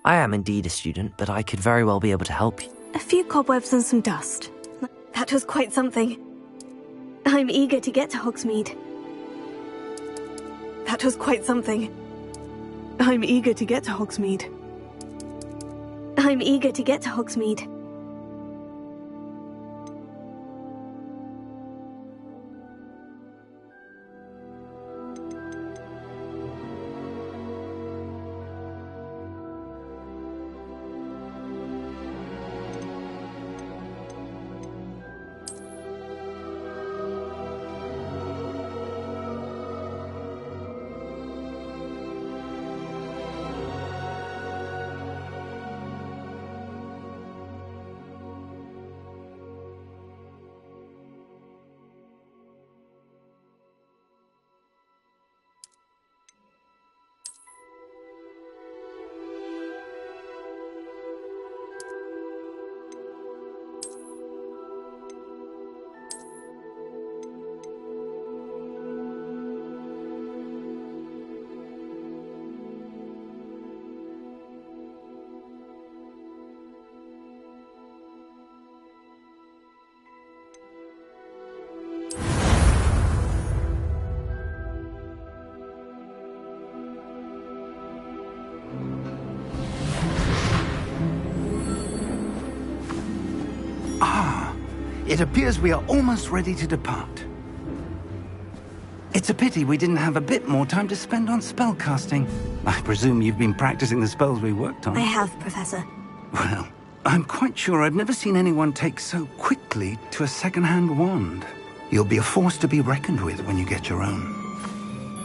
I am indeed a student, but I could very well be able to help you. A few cobwebs and some dust. That was quite something. I'm eager to get to Hogsmeade. That was quite something. I'm eager to get to Hogsmeade. I'm eager to get to Hogsmeade. It appears we are almost ready to depart. It's a pity we didn't have a bit more time to spend on spellcasting. I presume you've been practicing the spells we worked on. I have, Professor. Well, I'm quite sure I've never seen anyone take so quickly to a second-hand wand. You'll be a force to be reckoned with when you get your own.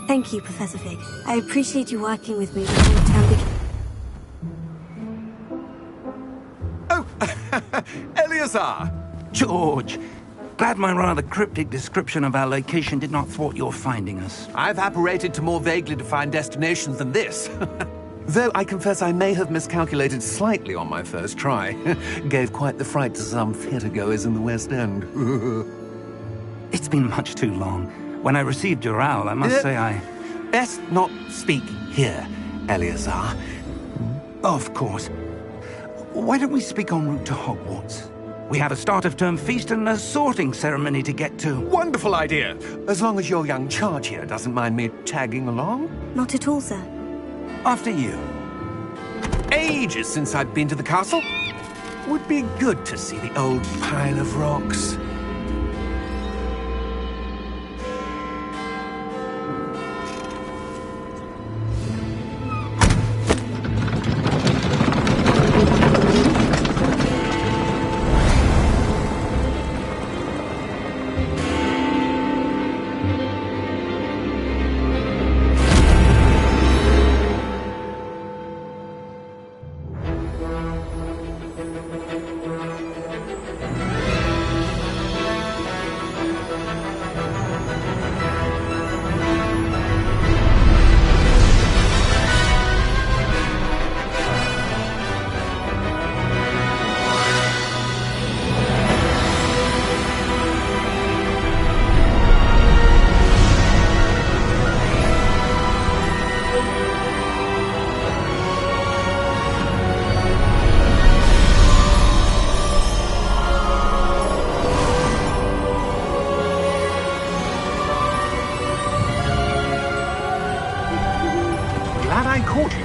Thank you, Professor Fig. I appreciate you working with me before the term begins. Oh, Eleazar! George, glad my rather cryptic description of our location did not thwart your finding us. I've apparated to more vaguely defined destinations than this. Though I confess I may have miscalculated slightly on my first try. Gave quite the fright to some theatre-goers in the West End. It's been much too long. When I received your owl, I must say I... Best not speak here, Eleazar. Of course. Why don't we speak en route to Hogwarts? We have a start-of-term feast and a sorting ceremony to get to. Wonderful idea! As long as your young charge here doesn't mind me tagging along. Not at all, sir. After you. Ages since I've been to the castle. Would be good to see the old pile of rocks.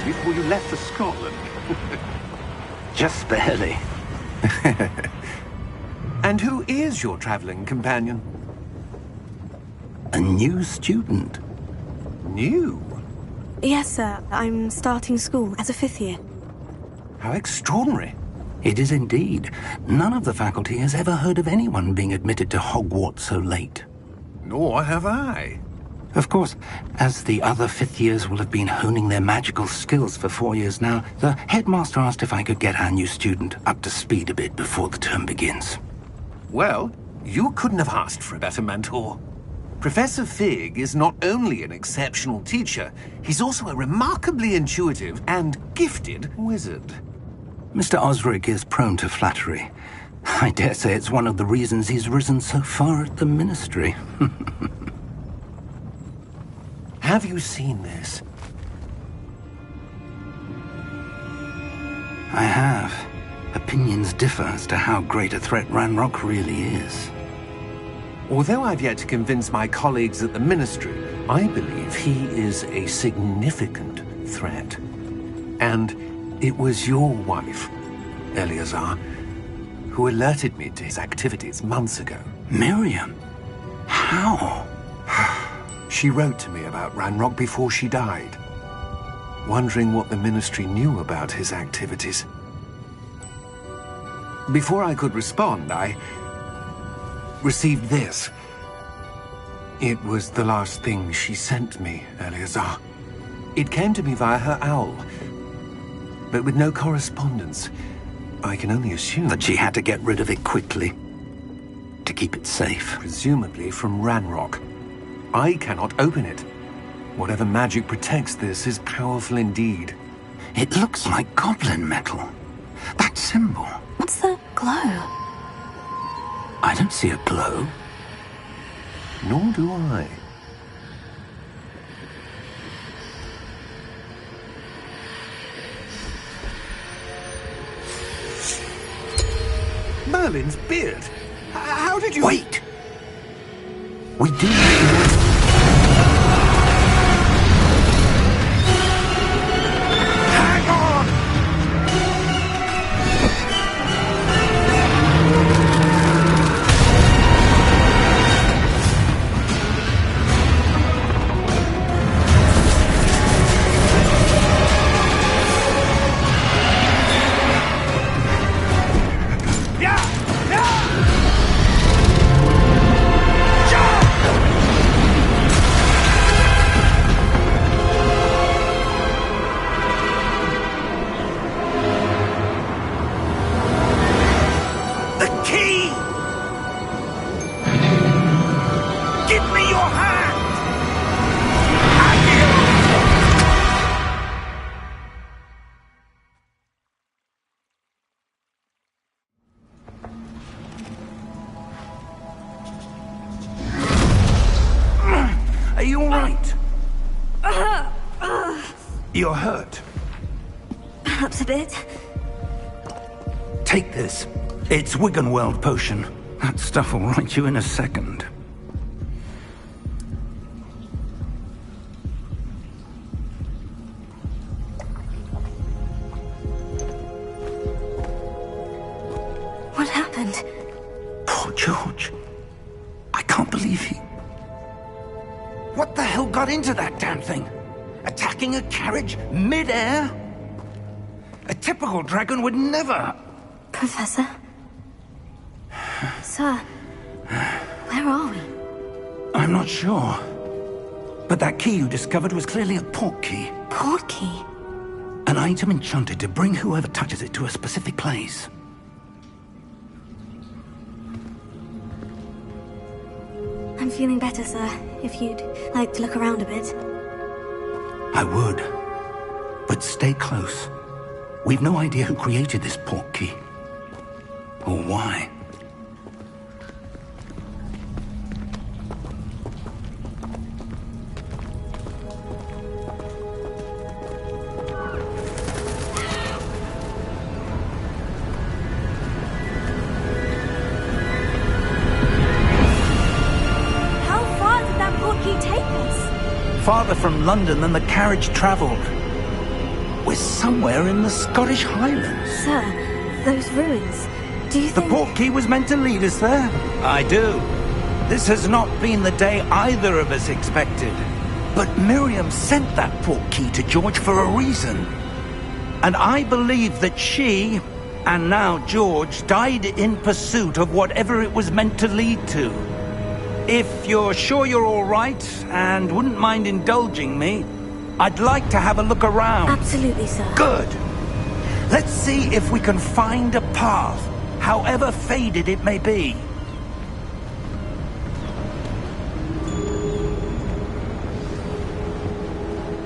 Before you left for Scotland. Just barely. And who is your traveling companion? A new student. New? Yes, sir. I'm starting school as a 5th year. How extraordinary. It is indeed. None of the faculty has ever heard of anyone being admitted to Hogwarts so late. Nor have I. Of course, as the other 5th years will have been honing their magical skills for 4 years now, the headmaster asked if I could get our new student up to speed a bit before the term begins. Well, you couldn't have asked for a better mentor. Professor Fig is not only an exceptional teacher, he's also a remarkably intuitive and gifted wizard. Mr. Osric is prone to flattery. I dare say it's one of the reasons he's risen so far at the ministry. Have you seen this? I have. Opinions differ as to how great a threat Ranrock really is. Although I've yet to convince my colleagues at the Ministry, I believe he is a significant threat. And it was your wife, Eleazar, who alerted me to his activities months ago. Miriam? How? She wrote to me about Ranrock before she died, wondering what the Ministry knew about his activities. Before I could respond, I received this. It was the last thing she sent me, Eleazar. It came to me via her owl, but with no correspondence. I can only assume that she had to get rid of it quickly, to keep it safe. Presumably from Ranrock. I cannot open it. Whatever magic protects this is powerful indeed. It looks like goblin metal. That symbol. What's the glow? I don't see a glow. Nor do I. Merlin's beard? How did you... Wait! We do... Are you all right? You're hurt. Perhaps a bit. Take this. It's Wiggenweld potion. That stuff will right you in a second. What happened? Poor George. I can't believe he... What the hell got into that damn thing? Attacking a carriage mid-air? A typical dragon would never... Professor? Sir, where are we? I'm not sure. But that key you discovered was clearly a port key. Port key? An item enchanted to bring whoever touches it to a specific place. I'm feeling better, sir. If you'd like to look around a bit. I would. But stay close. We've no idea who created this port key. Or why. Farther from London than the carriage travelled. We're somewhere in the Scottish Highlands. Sir, those ruins, do you think... The port key was meant to lead us there? I do. This has not been the day either of us expected. But Miriam sent that port key to George for a reason. And I believe that she, and now George, died in pursuit of whatever it was meant to lead to. If you're sure you're all right, and wouldn't mind indulging me, I'd like to have a look around. Absolutely, sir. Good. Let's see if we can find a path, however faded it may be.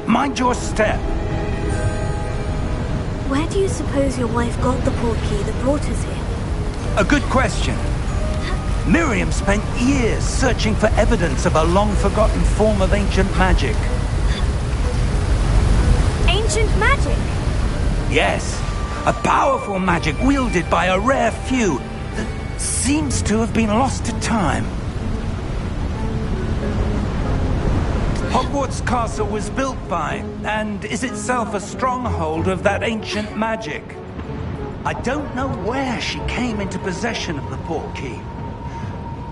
Mind your step. Where do you suppose your wife got the port key that brought us here? A good question. Miriam spent years searching for evidence of a long-forgotten form of ancient magic. Ancient magic? Yes. A powerful magic wielded by a rare few that seems to have been lost to time. Hogwarts Castle was built by, and is itself a stronghold of that ancient magic. I don't know where she came into possession of the portkey,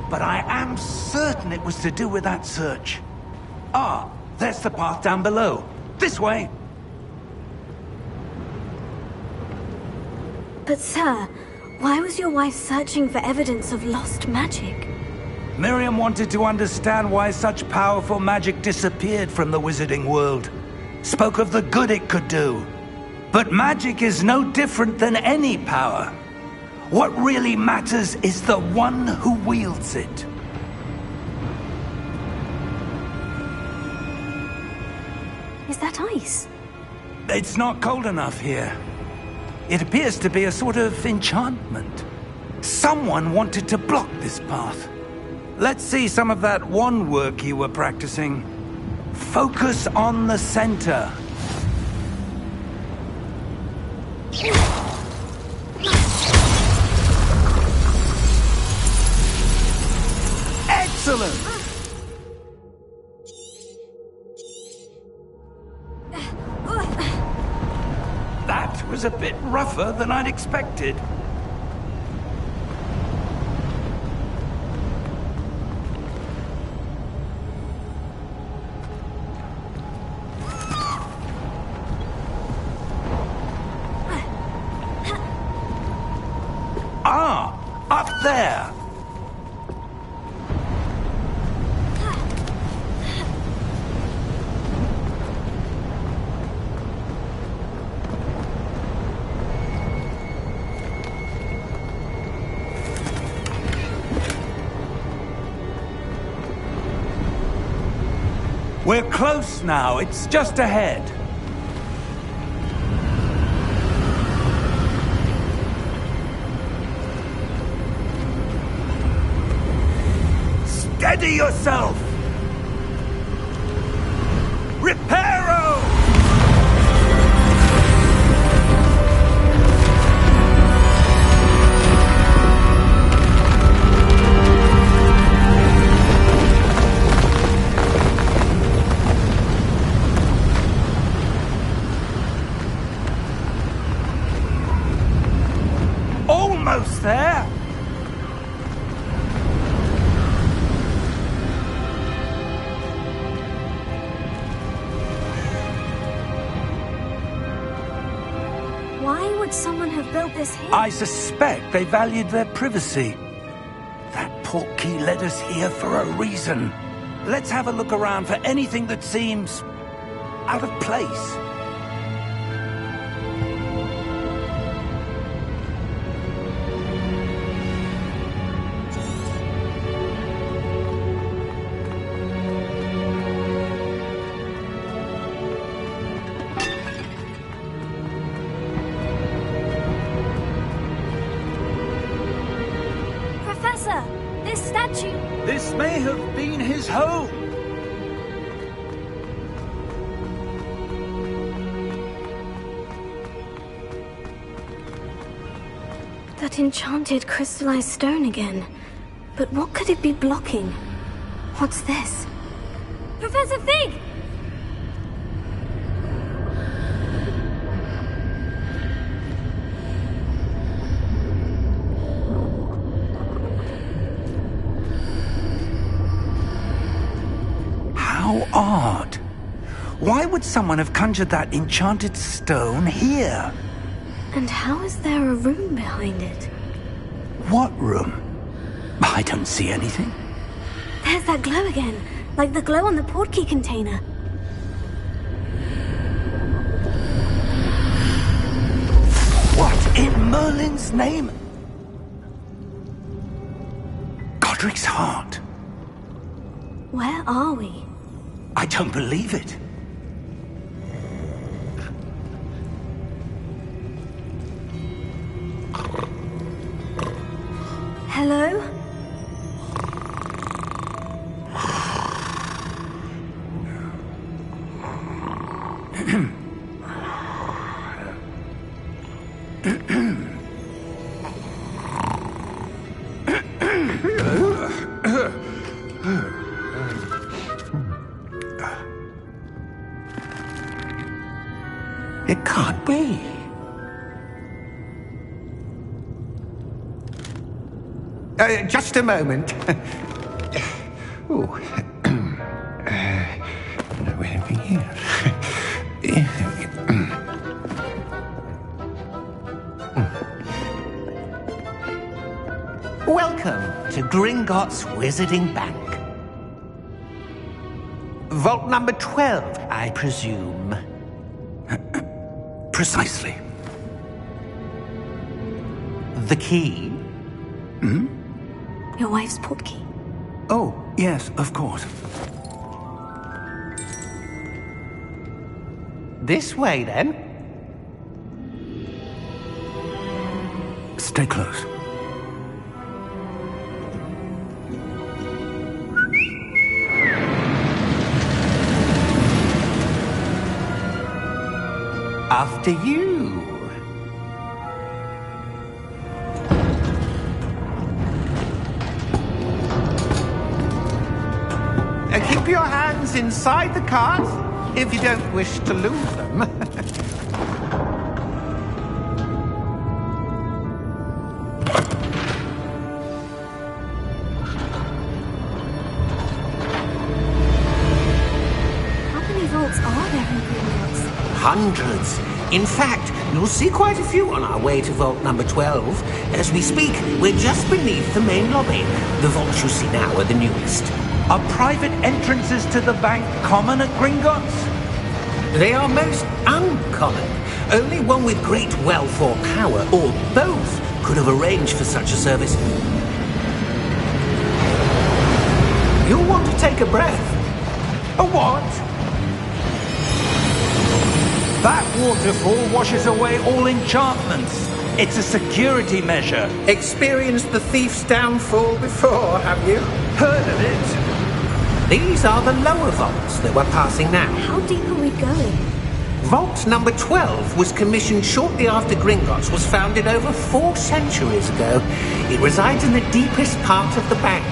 but I am certain it was to do with that search. Ah, there's the path down below. This way! But sir, why was your wife searching for evidence of lost magic? Miriam wanted to understand why such powerful magic disappeared from the wizarding world. Spoke of the good it could do. But magic is no different than any power. What really matters is the one who wields it. Is that ice? It's not cold enough here. It appears to be a sort of enchantment. Someone wanted to block this path. Let's see some of that wand work you were practicing. Focus on the center. Excellent! That was a bit rougher than I'd expected. Ah, up there! We're close now. It's just ahead. Steady yourself! Reparo! Almost there! Why would someone have built this here? I suspect they valued their privacy. That portkey led us here for a reason. Let's have a look around for anything that seems out of place. Professor, this statue... This may have been his home. That enchanted crystallized stone again. But what could it be blocking? What's this? Professor Fig! How odd. Why would someone have conjured that enchanted stone here? And how is there a room behind it? What room? I don't see anything. There's that glow again, like the glow on the portkey container. What in Merlin's name? Godric's heart. Where are we? I don't believe it. Hello? It can't be. Just a moment. Oh. Anything here? Welcome to Gringotts Wizarding Bank. Vault number 12, I presume. Precisely. The key? Your wife's portkey. Oh, yes, of course. This way, then. Stay close. After you. Keep your hands inside the cart if you don't wish to lose them. How many vaults are there in Gringotts? Hundreds. In fact, you'll see quite a few on our way to vault number 12. As we speak, we're just beneath the main lobby. The vaults you see now are the newest. Are private entrances to the bank common at Gringotts? They are most uncommon. Only one with great wealth or power, or both, could have arranged for such a service. You'll want to take a breath. A what? That waterfall washes away all enchantments. It's a security measure. Experienced the thief's downfall before, have you? Heard of it? These are the lower vaults that we're passing now. How deep are we going? Vault number 12 was commissioned shortly after Gringotts was founded over 4 centuries ago. It resides in the deepest part of the bank.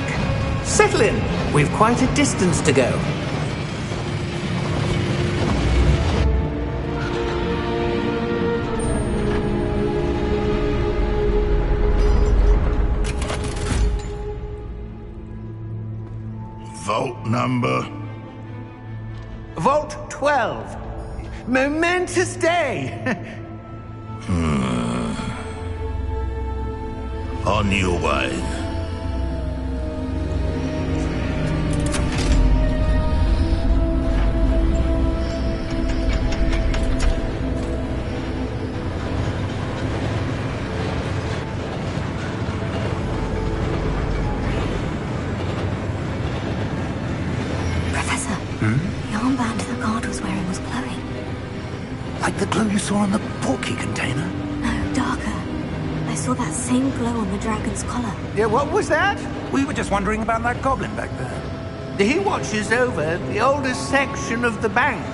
Settle in. We've quite a distance to go. Vault number? Vault 12. Momentous day. On your way. Professor, the armband the guard was wearing was glowing. Like the glow you saw on the portkey container? No, darker. I saw that same glow on the dragon's collar. Yeah, what was that? We were just wondering about that goblin back there. He watches over the oldest section of the bank.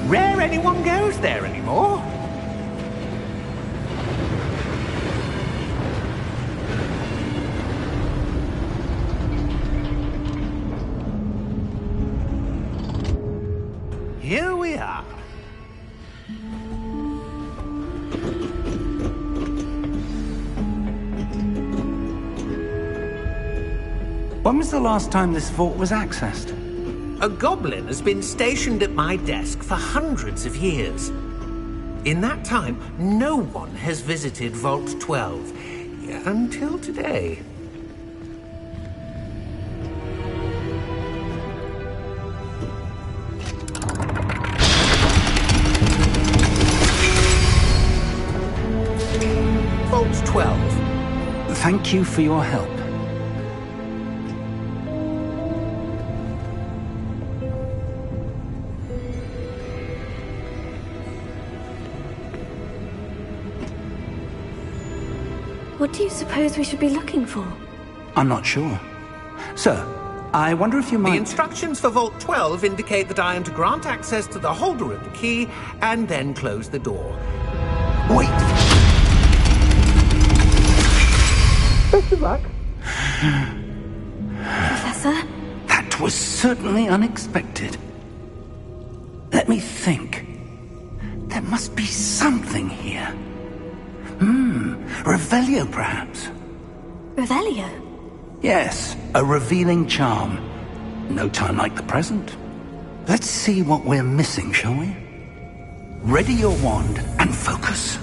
Rare anyone goes there anymore. Here we are. When was the last time this vault was accessed? A goblin has been stationed at my desk for hundreds of years. In that time, no one has visited Vault 12. Until today. Vault 12. Thank you for your help. What do you suppose we should be looking for? I'm not sure. Sir, I wonder if you might... The instructions for Vault 12 indicate that I am to grant access to the holder of the key and then close the door. Wait! Best of luck. Professor? That was certainly unexpected. Let me think. There must be something here. Revelio, perhaps? Revelio? Yes, a revealing charm. No time like the present. Let's see what we're missing, shall we? Ready your wand and focus.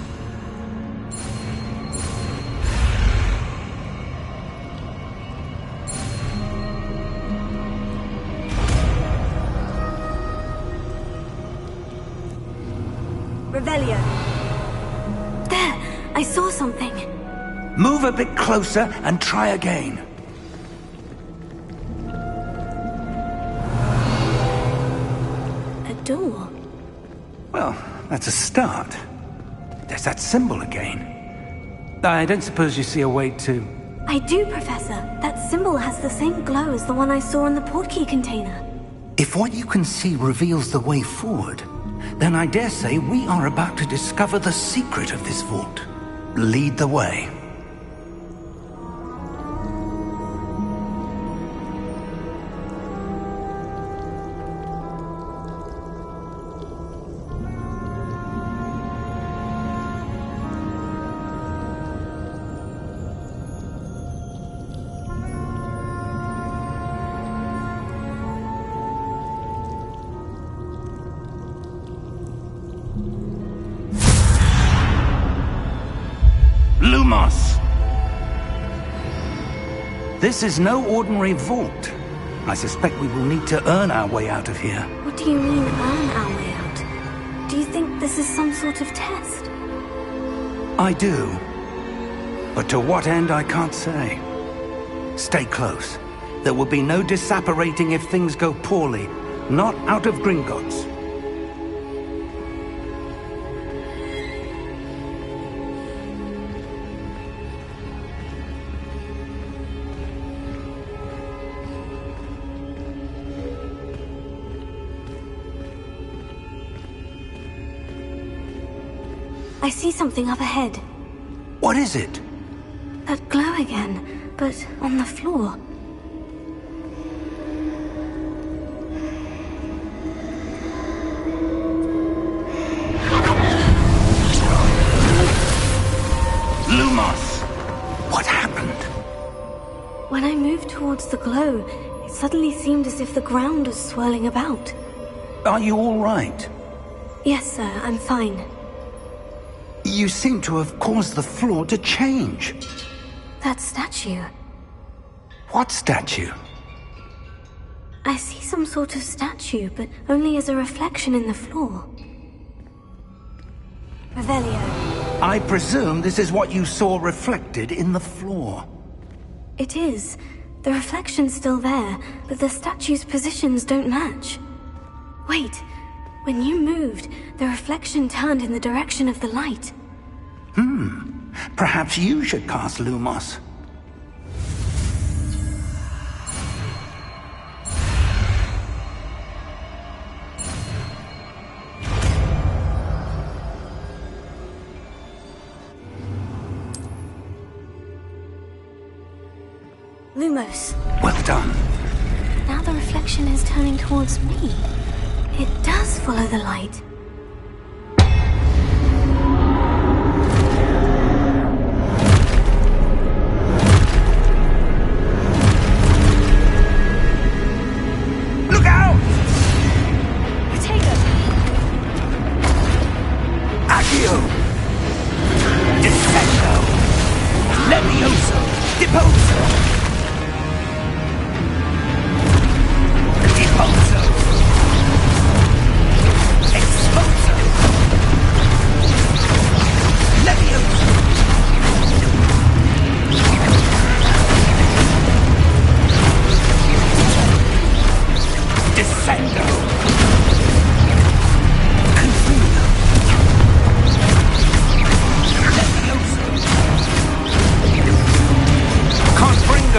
Revelio. There! I saw something. Move a bit closer and try again. A door. Well, that's a start. There's that symbol again. I don't suppose you see a way to... I do, Professor. That symbol has the same glow as the one I saw in the portkey container. If what you can see reveals the way forward, then I dare say we are about to discover the secret of this vault. Lead the way. Lumos! This is no ordinary vault. I suspect we will need to earn our way out of here. What do you mean, earn our way out? Do you think this is some sort of test? I do. But to what end, I can't say. Stay close. There will be no disapparating if things go poorly. Not out of Gringotts. I see something up ahead. What is it? That glow again, but on the floor. Lumos! What happened? When I moved towards the glow, it suddenly seemed as if the ground was swirling about. Are you all right? Yes, sir, I'm fine. You seem to have caused the floor to change. That statue. What statue? I see some sort of statue, but only as a reflection in the floor. Revelio. I presume this is what you saw reflected in the floor. It is. The reflection's still there, but the statue's positions don't match. Wait. When you moved, the reflection turned in the direction of the light. Perhaps you should cast Lumos. Lumos. Well done. Now the reflection is turning towards me. It does follow the light. Look out! Protego! Accio! Defendo! Levioso! Deposo! Deposo! Exposo! Levioso! Descendo! Confundo! Levioso! Confringo!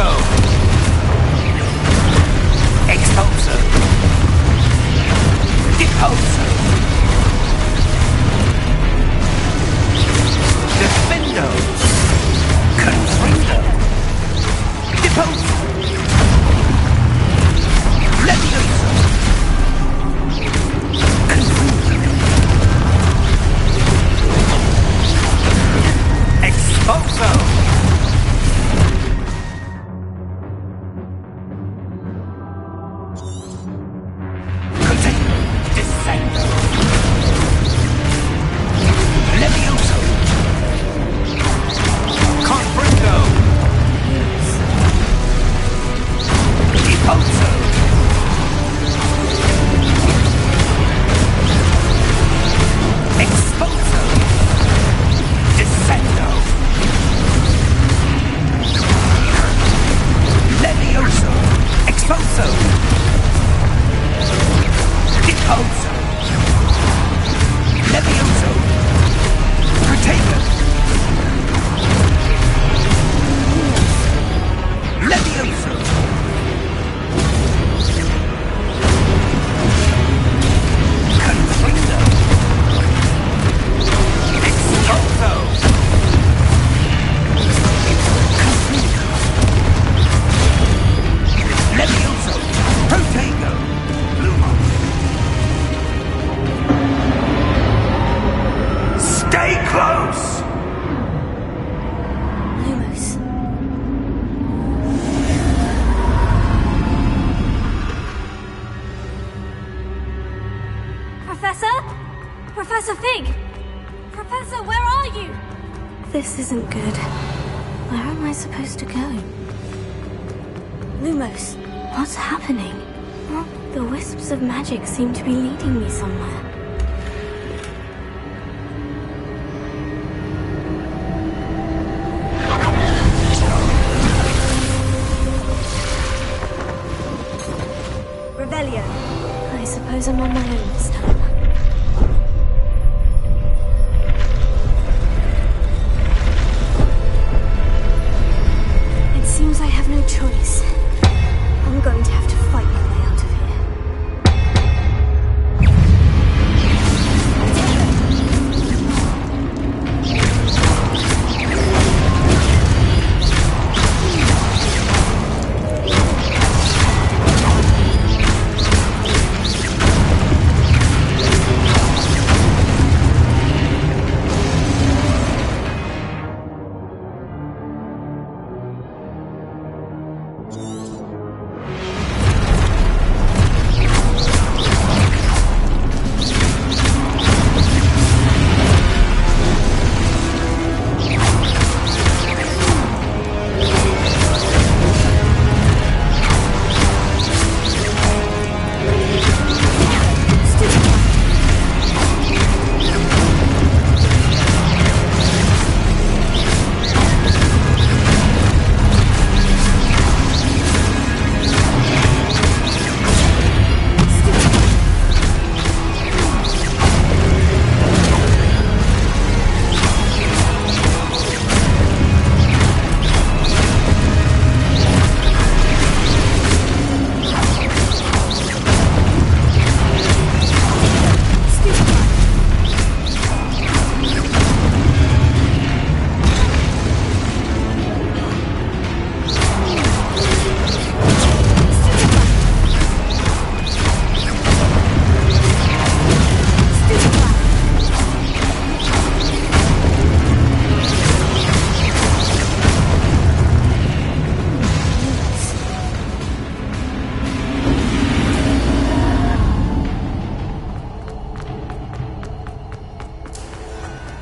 This isn't good. Where am I supposed to go? Lumos, what's happening? Well, the wisps of magic seem to be leading me somewhere. Revelio. I suppose I'm on my own this time. It seems I have no choice. I'm going to have to fight my way out of here.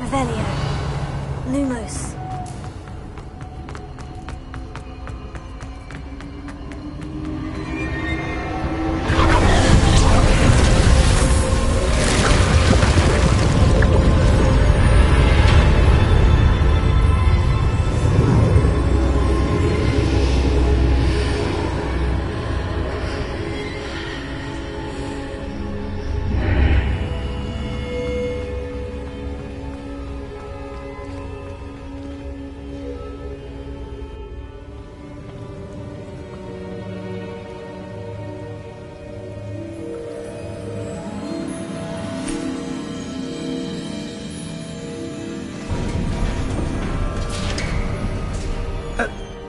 Revelio. Lumos.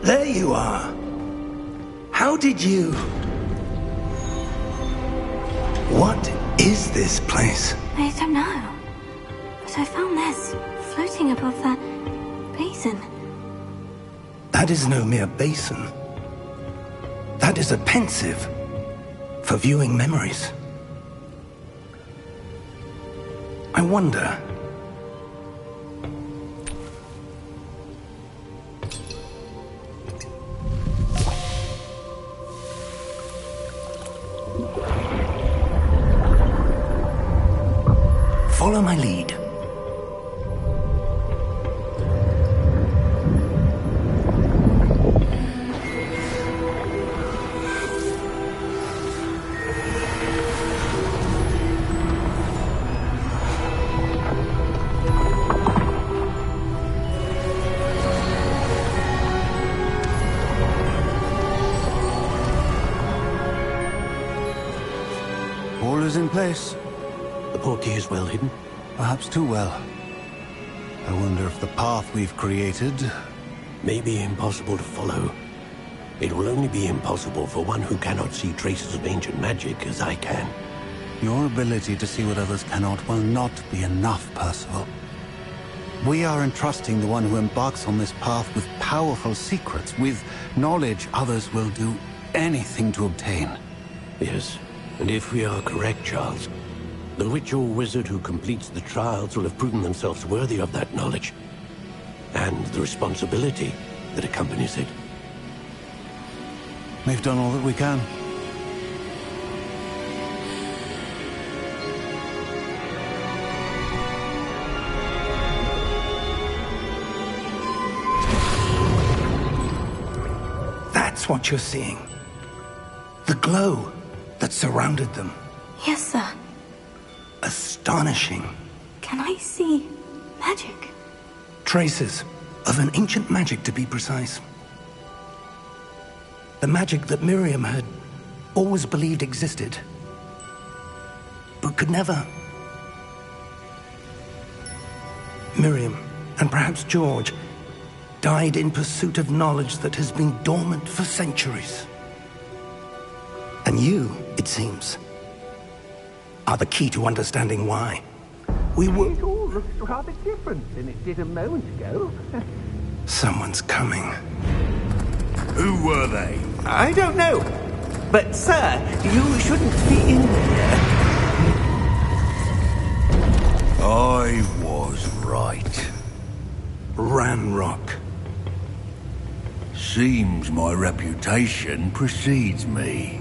There you are. How did you... What is this place? I don't know. But I found this floating above that basin. That is no mere basin. That is a pensive for viewing memories. I wonder... Follow my lead. All is in place. The portkey is well hidden. Perhaps too well. I wonder if the path we've created... May be impossible to follow. It will only be impossible for one who cannot see traces of ancient magic as I can. Your ability to see what others cannot will not be enough, Percival. We are entrusting the one who embarks on this path with powerful secrets, with knowledge others will do anything to obtain. Yes, and if we are correct, Charles, the witch or wizard who completes the trials will have proven themselves worthy of that knowledge. and the responsibility that accompanies it. We've done all that we can. That's what you're seeing. The glow that surrounded them. Yes, sir. Astonishing. Can I see magic? Traces of an ancient magic, to be precise. The magic that Miriam had always believed existed, but could never. Miriam, and perhaps George, died in pursuit of knowledge that has been dormant for centuries. And you, it seems, are the key to understanding why. It all looks rather different than it did a moment ago. Someone's coming. Who were they? I don't know. But, sir, you shouldn't be in there. I was right. Ranrock. Seems my reputation precedes me.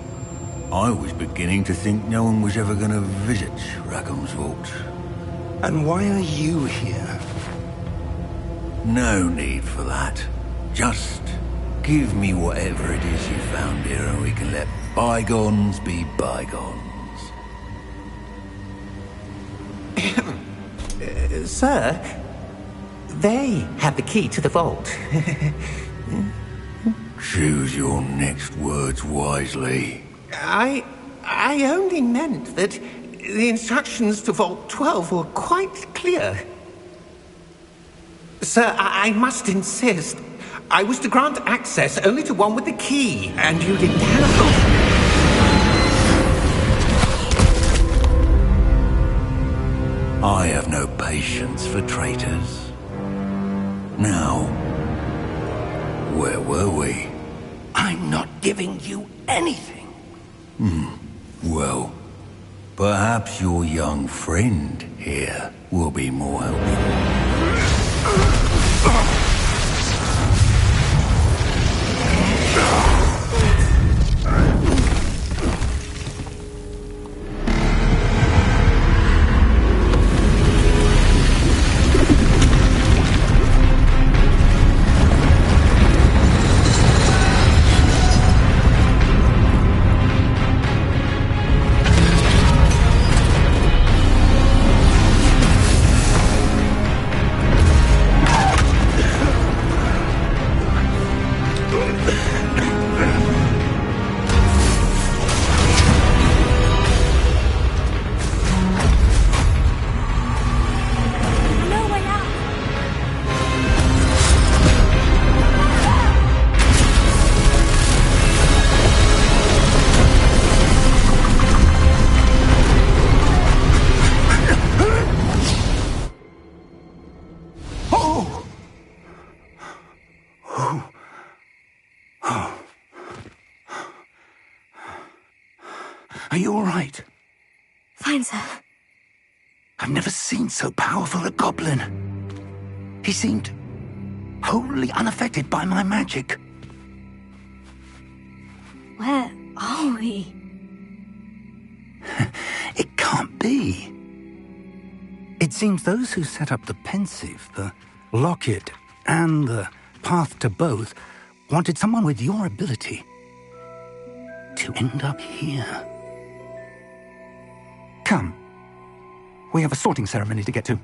I was beginning to think no one was ever going to visit Rackham's Vault. And why are you here? No need for that. Just give me whatever it is you found here and we can let bygones be bygones. Sir, they have the key to the vault. Choose your next words wisely. I only meant that the instructions to Vault 12 were quite clear. Sir, I must insist. I was to grant access only to one with the key, and you didn't have. I have no patience for traitors. Now, where were we? I'm not giving you anything. Well, perhaps your young friend here will be more helpful. Are you all right? Fine, sir. I've never seen so powerful a goblin. He seemed wholly unaffected by my magic. Where are we? It can't be. It seems those who set up the pensive, the locket, and the path to both wanted someone with your ability to end up here. Come. We have a sorting ceremony to get to.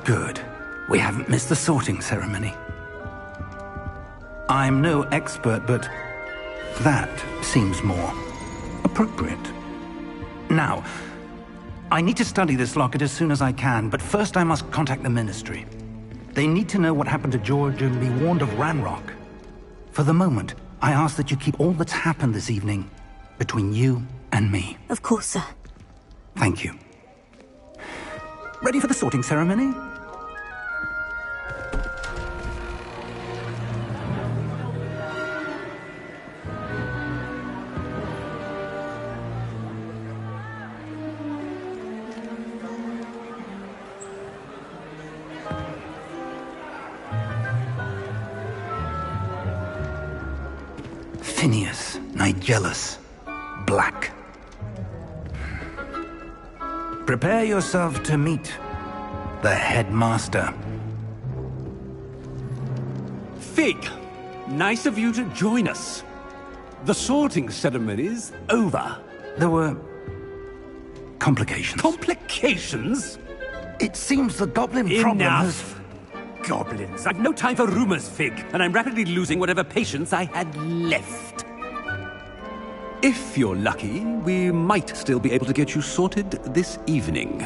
Good. We haven't missed the sorting ceremony. I'm no expert, but that seems more appropriate. Now, I need to study this locket as soon as I can, but first I must contact the Ministry. They need to know what happened to George and be warned of Ranrock. For the moment, I ask that you keep all that's happened this evening between you and me. Of course, sir. Thank you. Ready for the sorting ceremony? Phineas, Nigellus, Black. Prepare yourself to meet the headmaster. Fig, nice of you to join us. The sorting ceremony's over. There were complications. Complications? It seems the goblin problem has... Enough! Goblins. I've no time for rumors, Fig, and I'm rapidly losing whatever patience I had left. If you're lucky, we might still be able to get you sorted this evening.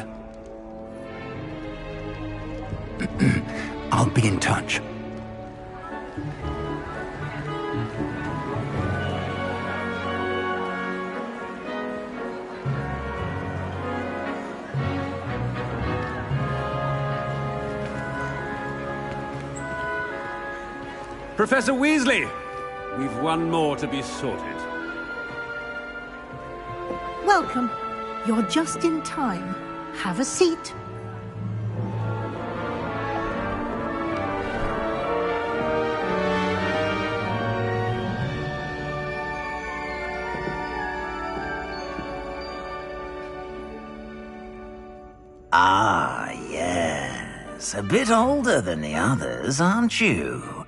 I'll be in touch. Professor Weasley, we've one more to be sorted. Welcome. You're just in time. Have a seat. Ah, yes. A bit older than the others, aren't you?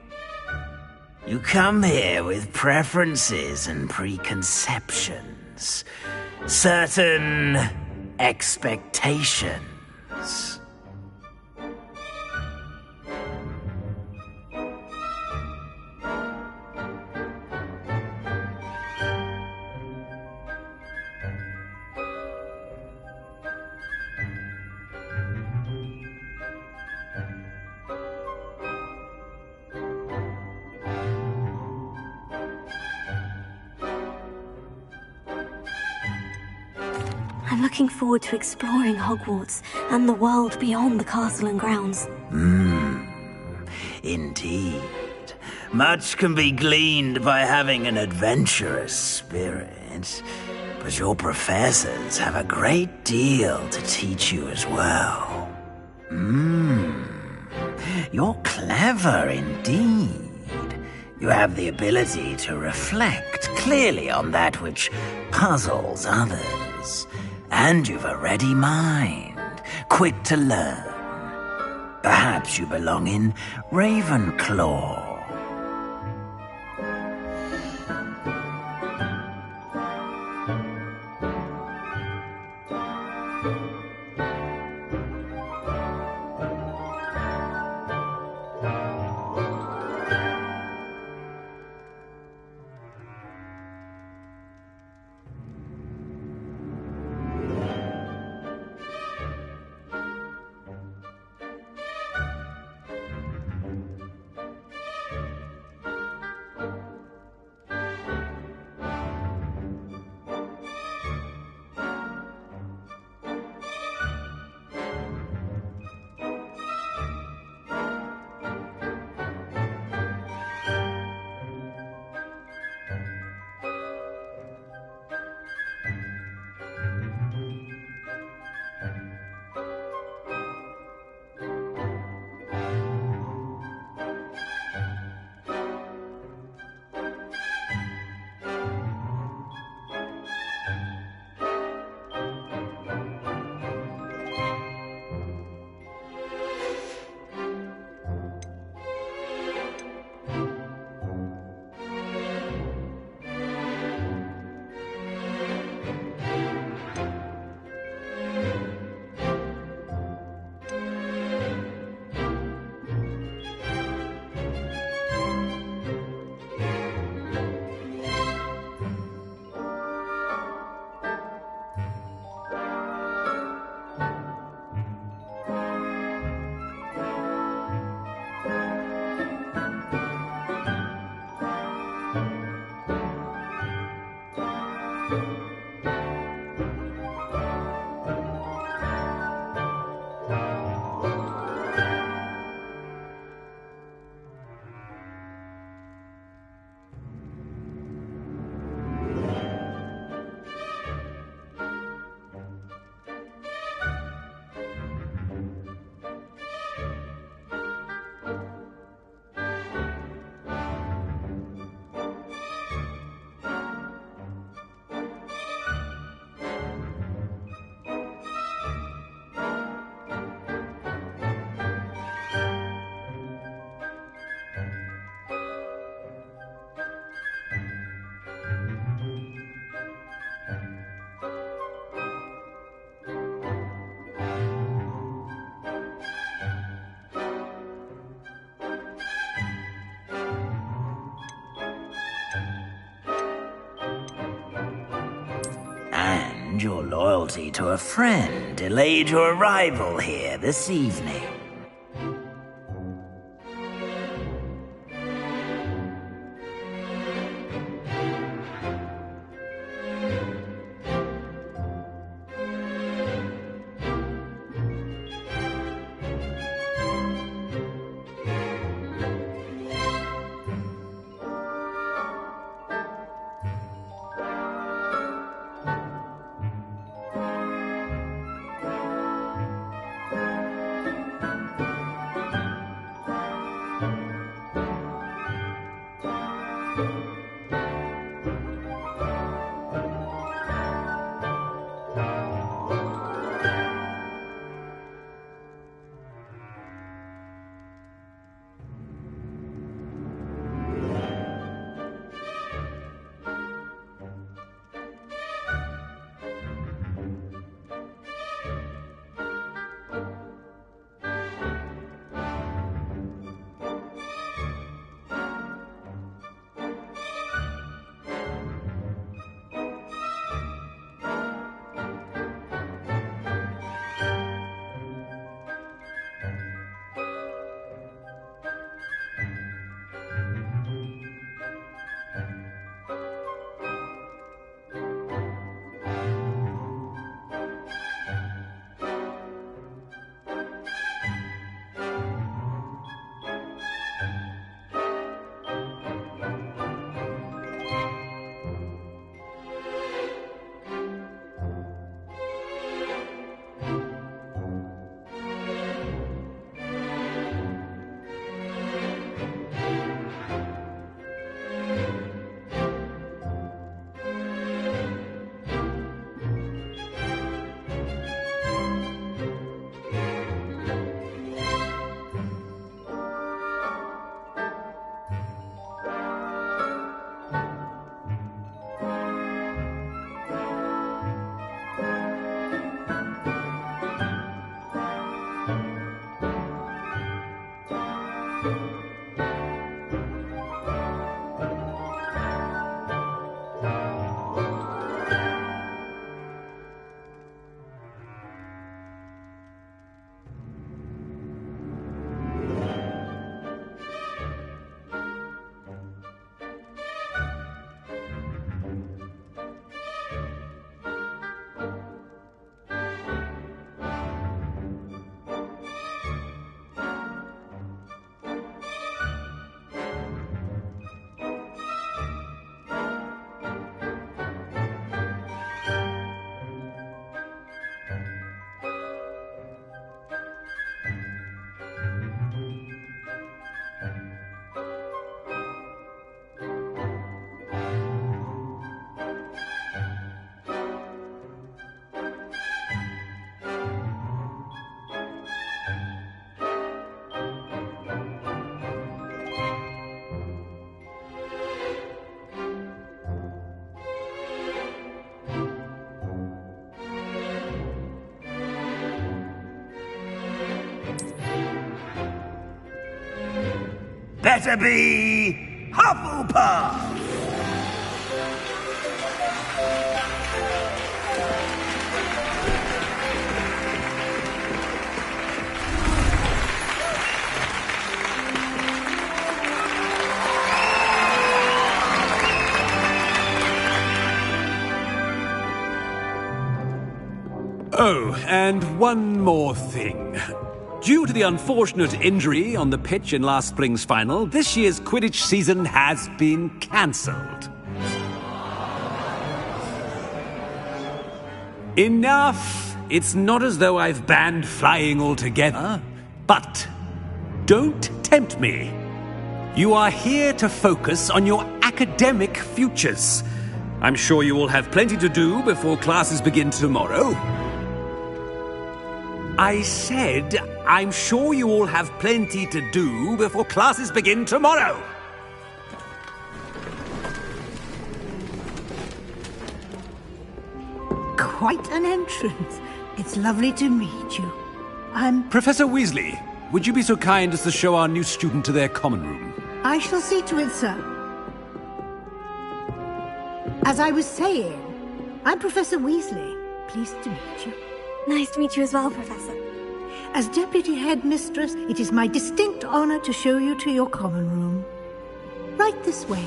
You come here with preferences and preconceptions. Certain expectations. I'm looking forward to exploring Hogwarts and the world beyond the castle and grounds. Indeed. Much can be gleaned by having an adventurous spirit, but your professors have a great deal to teach you as well. You're clever indeed. You have the ability to reflect clearly on that which puzzles others. And you've a ready mind, quick to learn. Perhaps you belong in Ravenclaw. and your loyalty to a friend delayed your arrival here this evening. Better be Hufflepuff! Oh, and one more thing. Due to the unfortunate injury on the pitch in last spring's final, this year's Quidditch season has been cancelled. Enough! It's not as though I've banned flying altogether. But don't tempt me. You are here to focus on your academic futures. I'm sure you will have plenty to do before classes begin tomorrow. I said, I'm sure you all have plenty to do before classes begin tomorrow. Quite an entrance. It's lovely to meet you. I'm... Professor Weasley, would you be so kind as to show our new student to their common room? I shall see to it, sir. As I was saying, I'm Professor Weasley. pleased to meet you. Nice to meet you as well, Professor. As Deputy Headmistress, it is my distinct honor to show you to your common room. Right this way.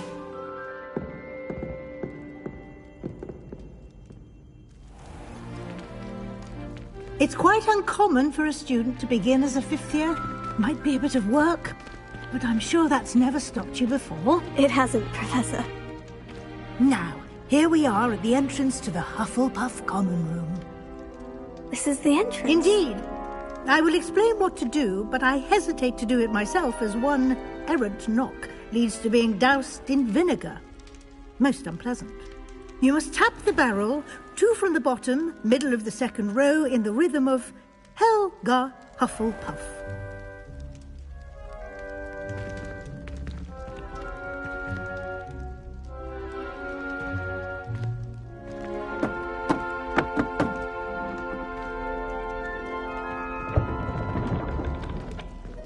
It's quite uncommon for a student to begin as a fifth year. Might be a bit of work, but I'm sure that's never stopped you before. It hasn't, Professor. Now, here we are at the entrance to the Hufflepuff Common Room. This is the entrance? Indeed. I will explain what to do, but I hesitate to do it myself as one errant knock leads to being doused in vinegar. Most unpleasant. You must tap the barrel, 2 from the bottom, middle of the second row, in the rhythm of Helga Hufflepuff.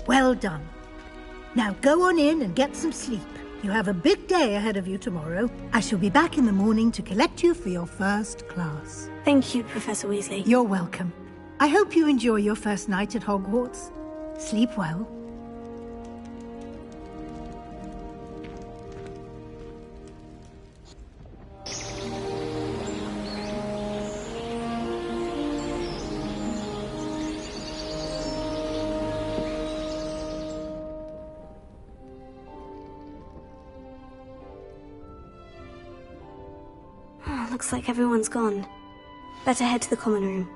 Well done. Now go on in and get some sleep. You have a big day ahead of you tomorrow. I shall be back in the morning to collect you for your first class. Thank you, Professor Weasley. You're welcome. I hope you enjoy your first night at Hogwarts. Sleep well. Looks like everyone's gone. Better head to the common room.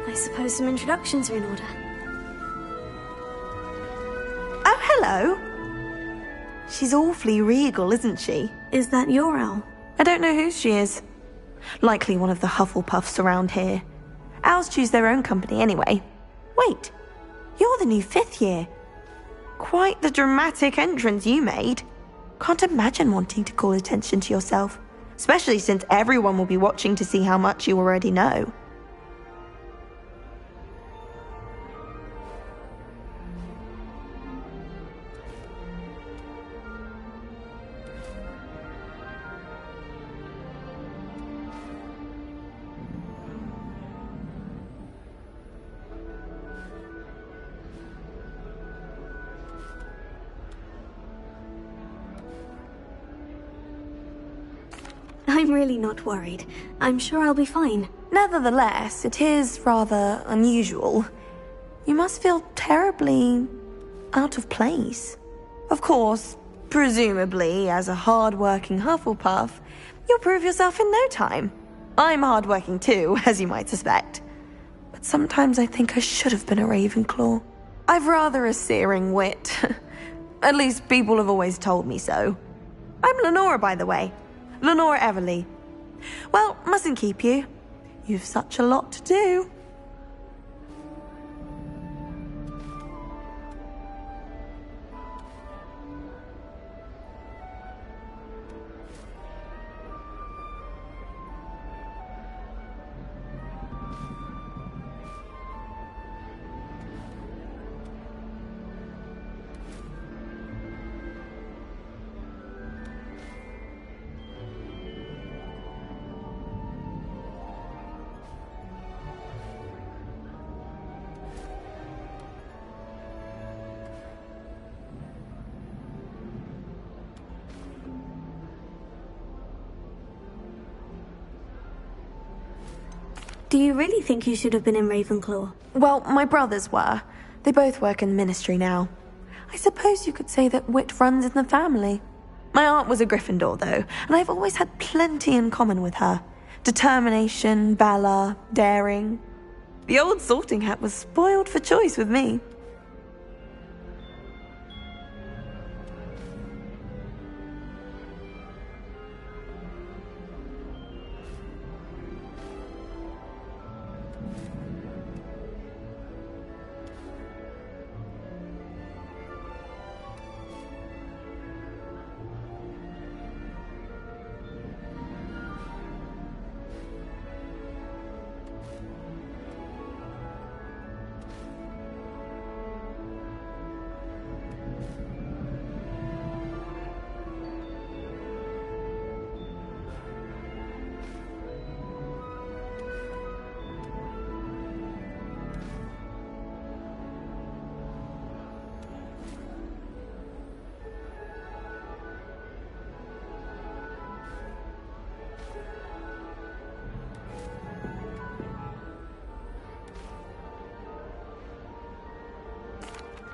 I suppose some introductions are in order. Oh, hello. She's awfully regal, isn't she? Is that your owl? I don't know who she is. Likely one of the Hufflepuffs around here. Owls choose their own company anyway. Wait, you're the new fifth year. Quite the dramatic entrance you made. Can't imagine wanting to call attention to yourself, especially since everyone will be watching to see how much you already know. I'm really not worried. I'm sure I'll be fine. Nevertheless, it is rather unusual. You must feel terribly out of place. Of course, presumably, as a hard-working Hufflepuff, you'll prove yourself in no time. I'm hard-working too, as you might suspect. But sometimes I think I should have been a Ravenclaw. I've rather a searing wit. At least people have always told me so. I'm Lenora, by the way. Lenora Everly. Well, mustn't keep you. You've such a lot to do. Do you really think you should have been in Ravenclaw? Well, my brothers were. They both work in the ministry now. I suppose you could say that wit runs in the family. My aunt was a Gryffindor, though, and I've always had plenty in common with her. Determination, valor, daring. The old Sorting Hat was spoiled for choice with me.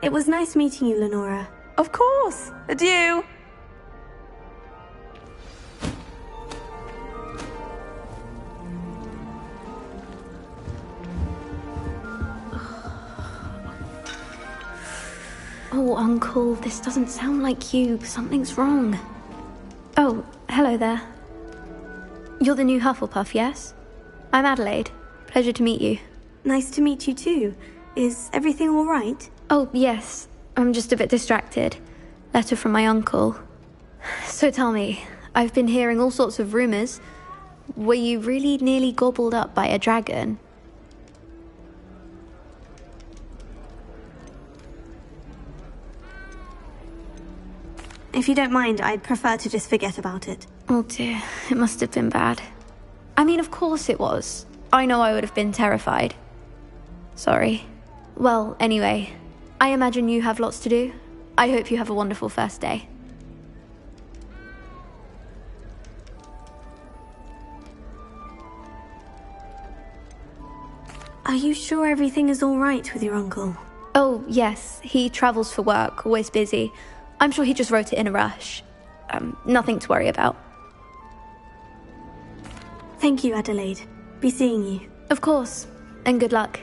It was nice meeting you, Lenora. Of course. Adieu. Oh, Uncle, this doesn't sound like you. Something's wrong. Oh, hello there. You're the new Hufflepuff, yes? I'm Adelaide. Pleasure to meet you. Nice to meet you too. Is everything all right? Oh, yes. I'm just a bit distracted. Letter from my uncle. So tell me, I've been hearing all sorts of rumors. Were you really nearly gobbled up by a dragon? If you don't mind, I'd prefer to just forget about it. Oh dear, it must have been bad. I mean, of course it was. I know I would have been terrified. Sorry. Well, anyway, I imagine you have lots to do. I hope you have a wonderful first day. Are you sure everything is all right with your uncle? Oh, yes. He travels for work, always busy. I'm sure he just wrote it in a rush. Nothing to worry about. Thank you, Adelaide. Be seeing you. Of course. And good luck.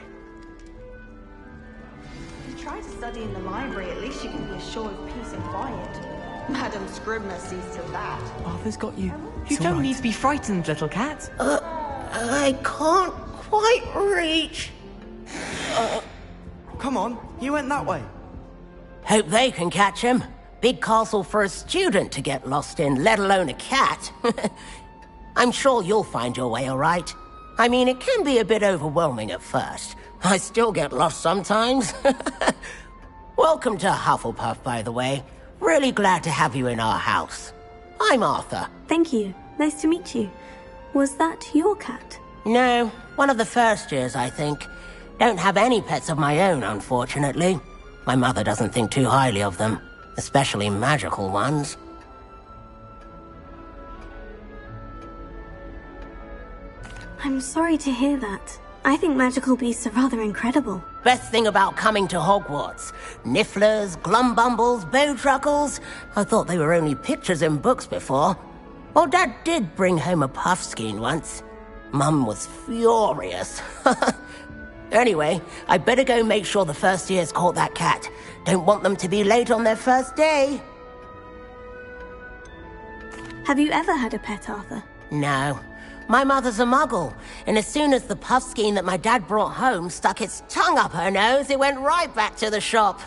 If you try to study in the library, at least you can be assured of peace and quiet. Madam Scribner sees to that. Arthur's got you. You don't need to be frightened, little cat. I can't quite reach. Come on, he went that way. Hope they can catch him. Big castle for a student to get lost in, let alone a cat. I'm sure you'll find your way all right. I mean, it can be a bit overwhelming at first. I still get lost sometimes. Welcome to Hufflepuff, by the way. Really glad to have you in our house. I'm Arthur. Thank you. Nice to meet you. Was that your cat? No, one of the first years, I think. Don't have any pets of my own, unfortunately. My mother doesn't think too highly of them, especially magical ones. I'm sorry to hear that. I think magical beasts are rather incredible. Best thing about coming to Hogwarts. Nifflers, glumbumbles, bowtruckles. I thought they were only pictures in books before. Well, Dad did bring home a puffskein once. Mum was furious. Anyway, I better go make sure the first years caught that cat. Don't want them to be late on their first day. Have you ever had a pet, Arthur? No. My mother's a muggle, and as soon as the puff skein that my dad brought home stuck its tongue up her nose, it went right back to the shop.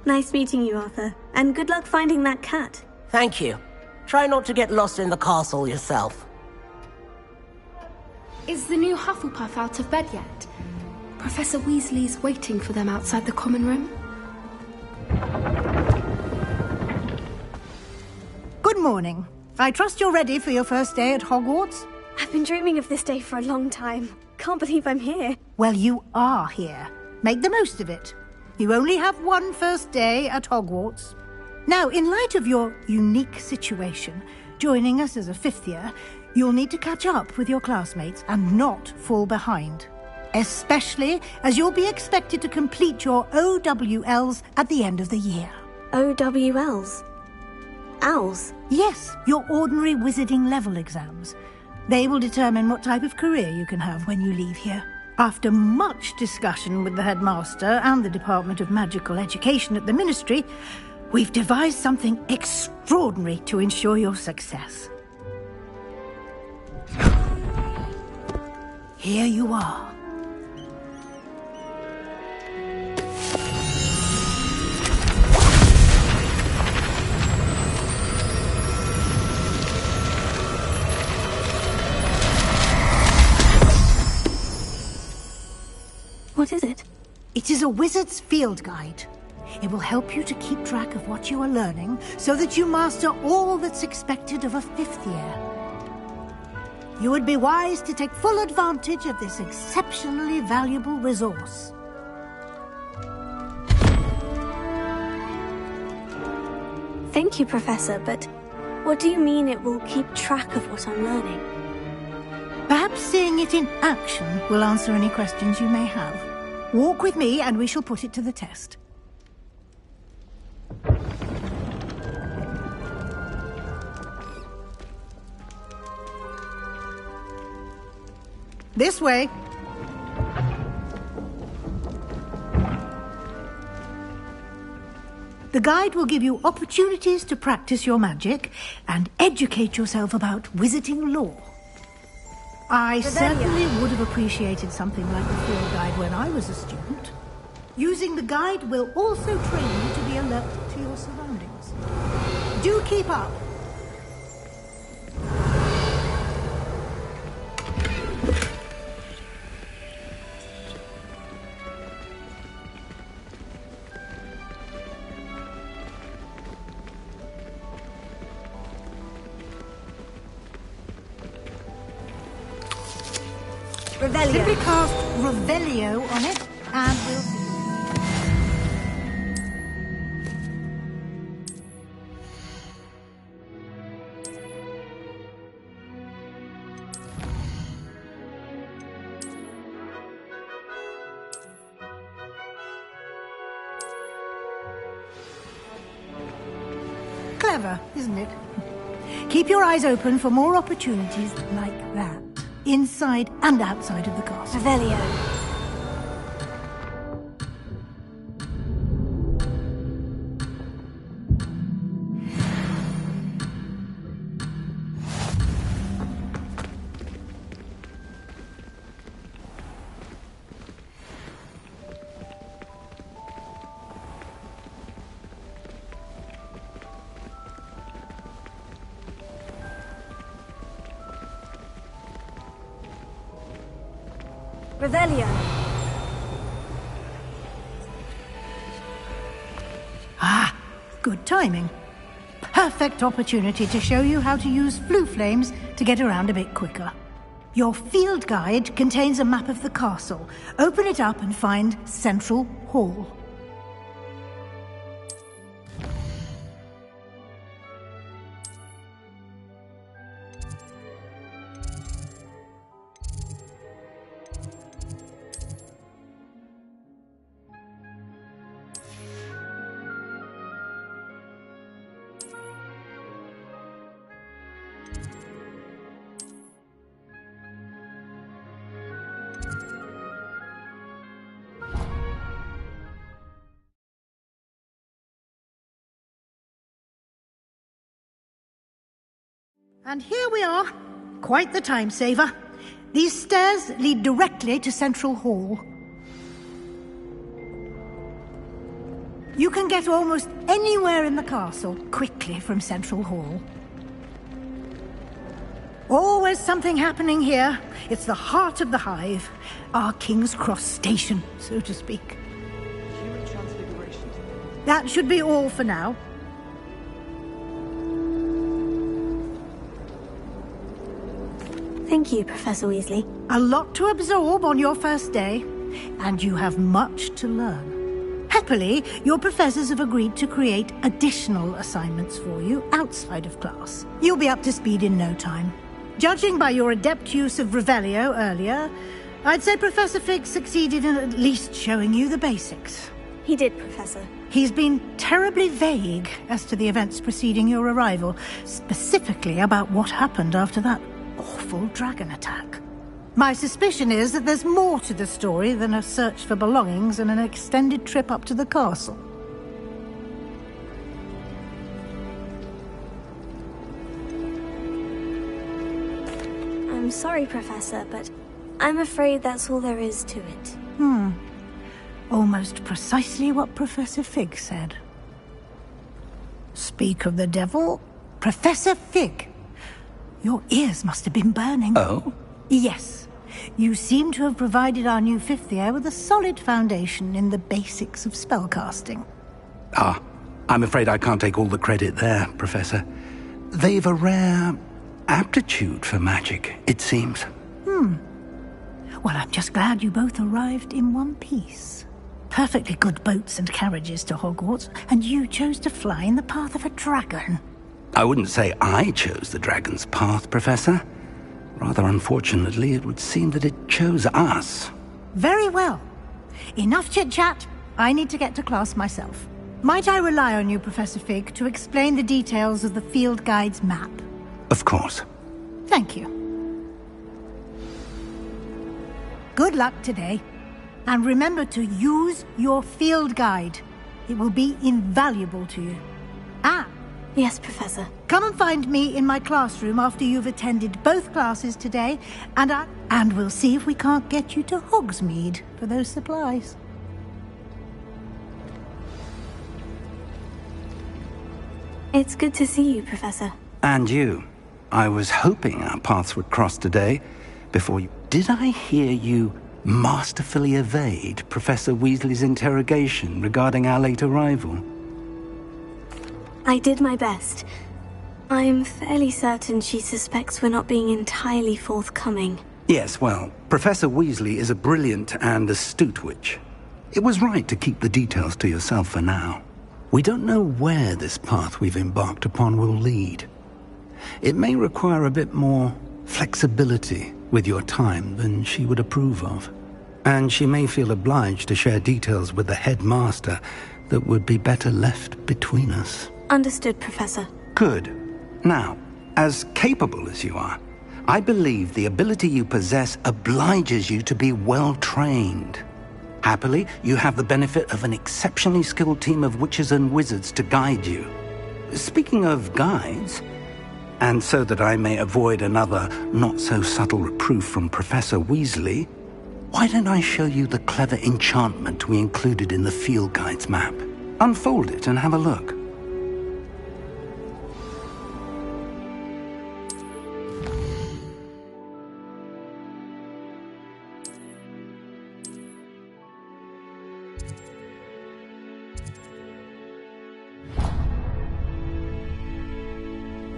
Nice meeting you, Arthur. And good luck finding that cat. Thank you. Try not to get lost in the castle yourself. Is the new Hufflepuff out of bed yet? Professor Weasley's waiting for them outside the common room. Good morning. I trust you're ready for your first day at Hogwarts? I've been dreaming of this day for a long time. Can't believe I'm here. Well, you are here. Make the most of it. You only have one first day at Hogwarts. Now, in light of your unique situation, joining us as a fifth year, you'll need to catch up with your classmates and not fall behind. Especially as you'll be expected to complete your OWLs at the end of the year. OWLs? Owls? Yes, your ordinary wizarding level exams. They will determine what type of career you can have when you leave here. After much discussion with the headmaster and the Department of Magical Education at the Ministry, we've devised something extraordinary to ensure your success. Here you are. What is it? It is a wizard's field guide. It will help you to keep track of what you are learning so that you master all that's expected of a fifth year. You would be wise to take full advantage of this exceptionally valuable resource. Thank you, Professor, but what do you mean it will keep track of what I'm learning? Perhaps seeing it in action will answer any questions you may have. Walk with me and we shall put it to the test. This way. The guide will give you opportunities to practice your magic and educate yourself about wizarding lore. I certainly would have appreciated something like the field guide when I was a student. Using the guide will also train you to be alert to your surroundings. Do keep up. Revelio. Simply cast Revelio on it, and we'll see. Clever, isn't it? Keep your eyes open for more opportunities like that. Inside and outside of the castle. Revelio. Revelio. Ah, good timing. Perfect opportunity to show you how to use flue flames to get around a bit quicker. Your field guide contains a map of the castle. Open it up and find Central Hall. And here we are. Quite the time saver. These stairs lead directly to Central Hall. You can get almost anywhere in the castle quickly from Central Hall. Always something happening here. It's the heart of the hive. Our King's Cross station, so to speak. Human transfiguration. That should be all for now. Thank you, Professor Weasley. A lot to absorb on your first day, and you have much to learn. Happily, your professors have agreed to create additional assignments for you outside of class. You'll be up to speed in no time. Judging by your adept use of Revelio earlier, I'd say Professor Fig succeeded in at least showing you the basics. He did, Professor. He's been terribly vague as to the events preceding your arrival, specifically about what happened after that awful dragon attack. My suspicion is that there's more to the story than a search for belongings and an extended trip up to the castle. I'm sorry, Professor, but I'm afraid that's all there is to it. Almost precisely what Professor Fig said. Speak of the devil, Professor Fig. Your ears must have been burning. Oh? Yes. You seem to have provided our new fifth year with a solid foundation in the basics of spellcasting. Ah, I'm afraid I can't take all the credit there, Professor. They've a rare aptitude for magic, it seems. Well, I'm just glad you both arrived in one piece. Perfectly good boats and carriages to Hogwarts, and you chose to fly in the path of a dragon. I wouldn't say I chose the dragon's path, Professor. Rather unfortunately, it would seem that it chose us. Very well. Enough chit-chat. I need to get to class myself. Might I rely on you, Professor Fig, to explain the details of the field guide's map? Of course. Thank you. Good luck today. And remember to use your field guide. It will be invaluable to you. Yes, Professor. Come and find me in my classroom after you've attended both classes today, and we'll see if we can't get you to Hogsmeade for those supplies. It's good to see you, Professor. And you. I was hoping our paths would cross today before you... Did I hear you masterfully evade Professor Weasley's interrogation regarding our late arrival? I did my best. I'm fairly certain she suspects we're not being entirely forthcoming. Yes, well, Professor Weasley is a brilliant and astute witch. It was right to keep the details to yourself for now. We don't know where this path we've embarked upon will lead. It may require a bit more flexibility with your time than she would approve of. And she may feel obliged to share details with the headmaster that would be better left between us. Understood, Professor. Good. Now, as capable as you are, I believe the ability you possess obliges you to be well trained. Happily, you have the benefit of an exceptionally skilled team of witches and wizards to guide you. Speaking of guides, and so that I may avoid another not-so-subtle reproof from Professor Weasley, why don't I show you the clever enchantment we included in the field guide's map? Unfold it and have a look.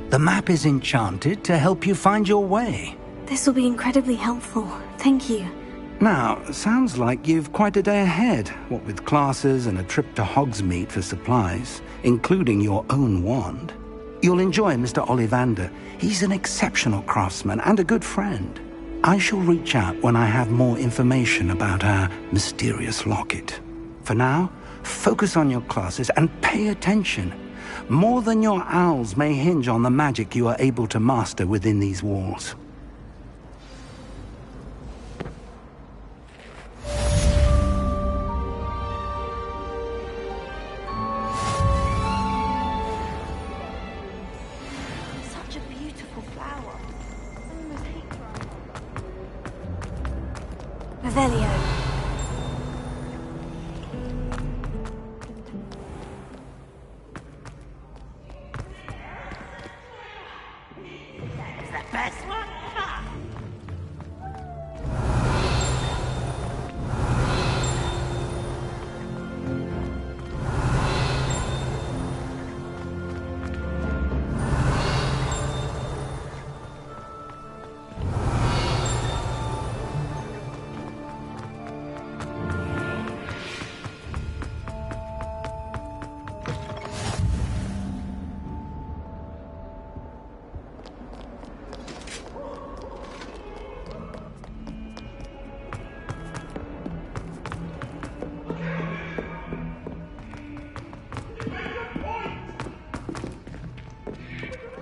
The map is enchanted to help you find your way. This will be incredibly helpful. Thank you. Now, sounds like you've quite a day ahead, what with classes and a trip to Hogsmeade for supplies, including your own wand. You'll enjoy Mr. Ollivander. He's an exceptional craftsman and a good friend. I shall reach out when I have more information about our mysterious locket. For now, focus on your classes and pay attention. More than your owls may hinge on the magic you are able to master within these walls. Such a beautiful flower. Revelio. It's the best one.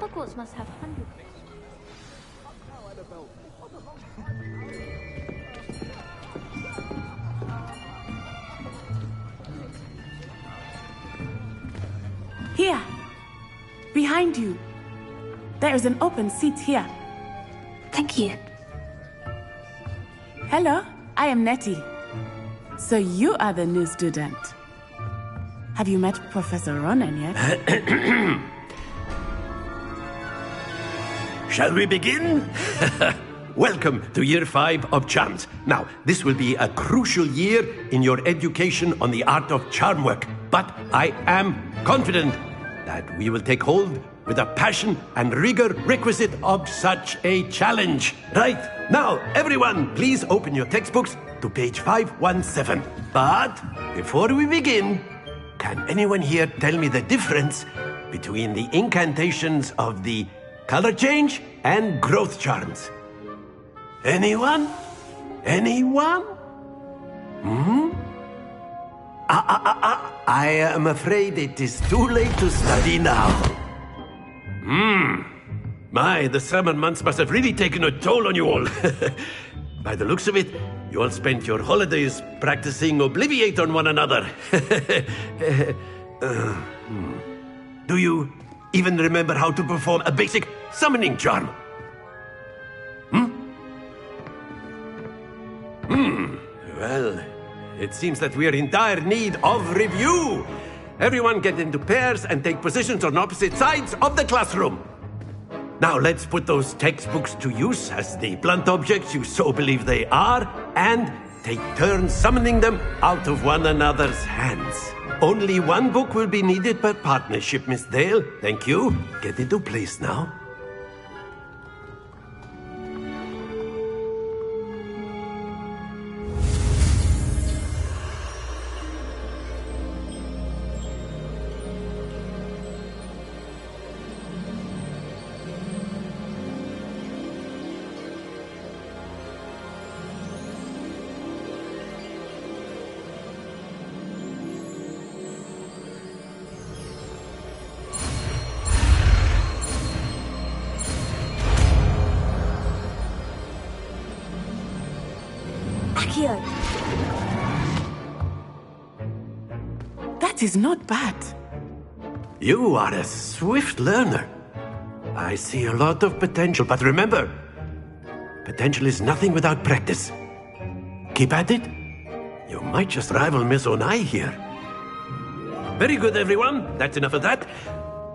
Hogwarts must have hundreds. Here! Behind you! There is an open seat here. Thank you. Hello, I am Nettie. So you are the new student. Have you met Professor Ronan yet? Shall we begin? Welcome to Year 5 of Charms. Now, this will be a crucial year in your education on the art of charm work, but I am confident that we will take hold with the passion and rigor requisite of such a challenge. Right, now, everyone, please open your textbooks to page 517. But before we begin, can anyone here tell me the difference between the incantations of the color change and growth charms? Anyone? Anyone? I am afraid it is too late to study now. My, the summer months must have really taken a toll on you all. By the looks of it, you all spent your holidays practicing Obliviate on one another. Do you even remember how to perform a basic summoning charm? Well, it seems that we are in dire need of review. Everyone get into pairs and take positions on opposite sides of the classroom. Now let's put those textbooks to use as the blunt objects you so believe they are, and take turns summoning them out of one another's hands. Only one book will be needed per partnership, Miss Dale. Thank you. Get into place now. That is not bad. You are a swift learner. I see a lot of potential, but remember, potential is nothing without practice. Keep at it. You might just rival Miss Onai here. Very good, everyone. That's enough of that.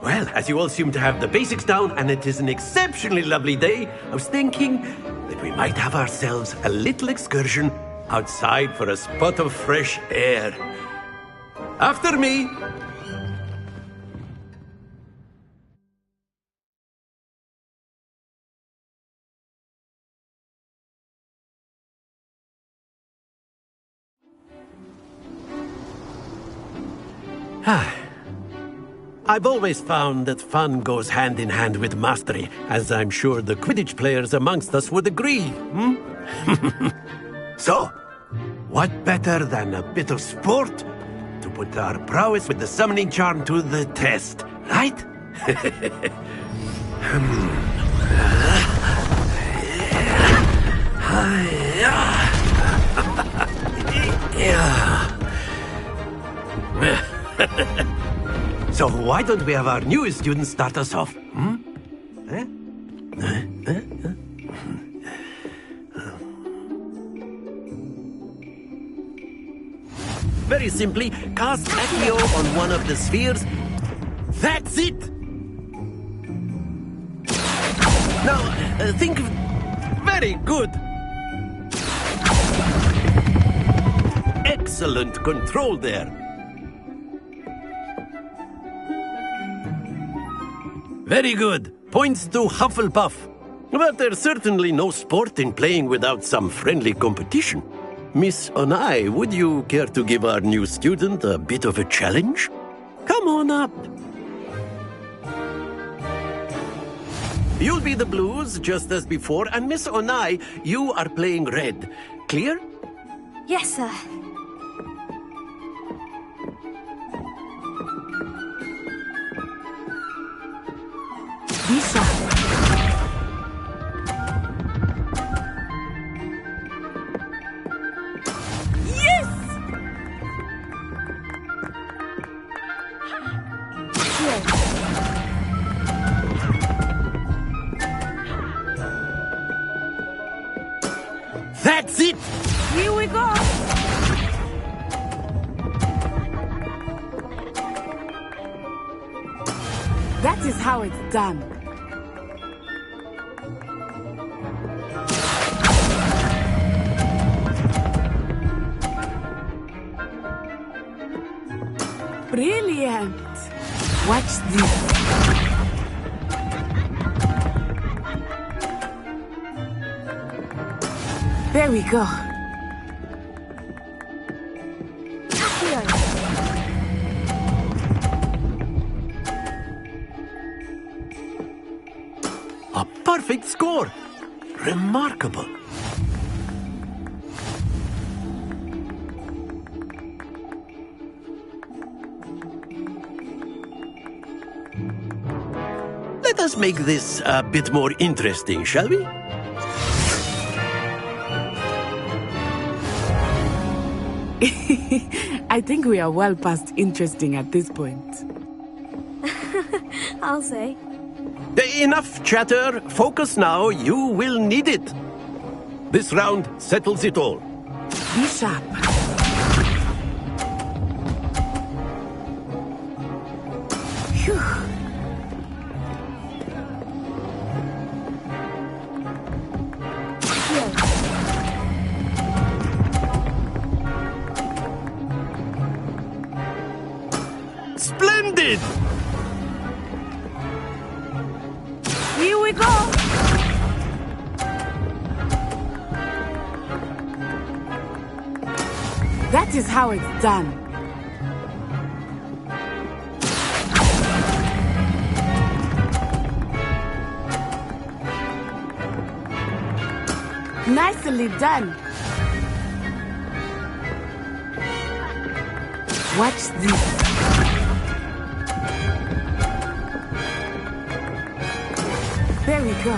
Well, as you all seem to have the basics down, and it is an exceptionally lovely day, I was thinking that we might have ourselves a little excursion outside for a spot of fresh air. After me! I've always found that fun goes hand in hand with mastery, as I'm sure the Quidditch players amongst us would agree, So, what better than a bit of sport to put our prowess with the summoning charm to the test, right? So why don't we have our newest student start us off? Very simply, cast Accio on one of the spheres. That's it! Now, think of... Very good! Excellent control there. Very good. Points to Hufflepuff. But there's certainly no sport in playing without some friendly competition. Miss Onai, would you care to give our new student a bit of a challenge? Come on up. You'll be the blues, just as before, and Miss Onai, you are playing red. Clear? Yes, sir. Lisa. Yes! That's it! Here we go! That is how it's done. Brilliant! Watch this. There we go. A perfect score! Remarkable. Let us make this a bit more interesting, shall we? I think we are well past interesting at this point. I'll say. Enough chatter. Focus now. You will need it. This round settles it all. Be sharp. Phew. Splendid! Here we go! That is how it's done. Nicely done. Watch this. There we go.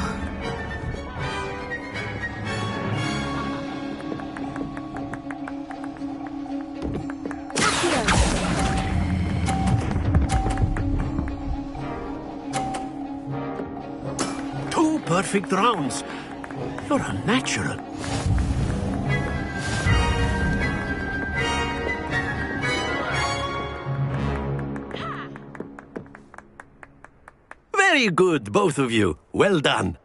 Two perfect rounds. You're a natural. Very good, both of you. Well done.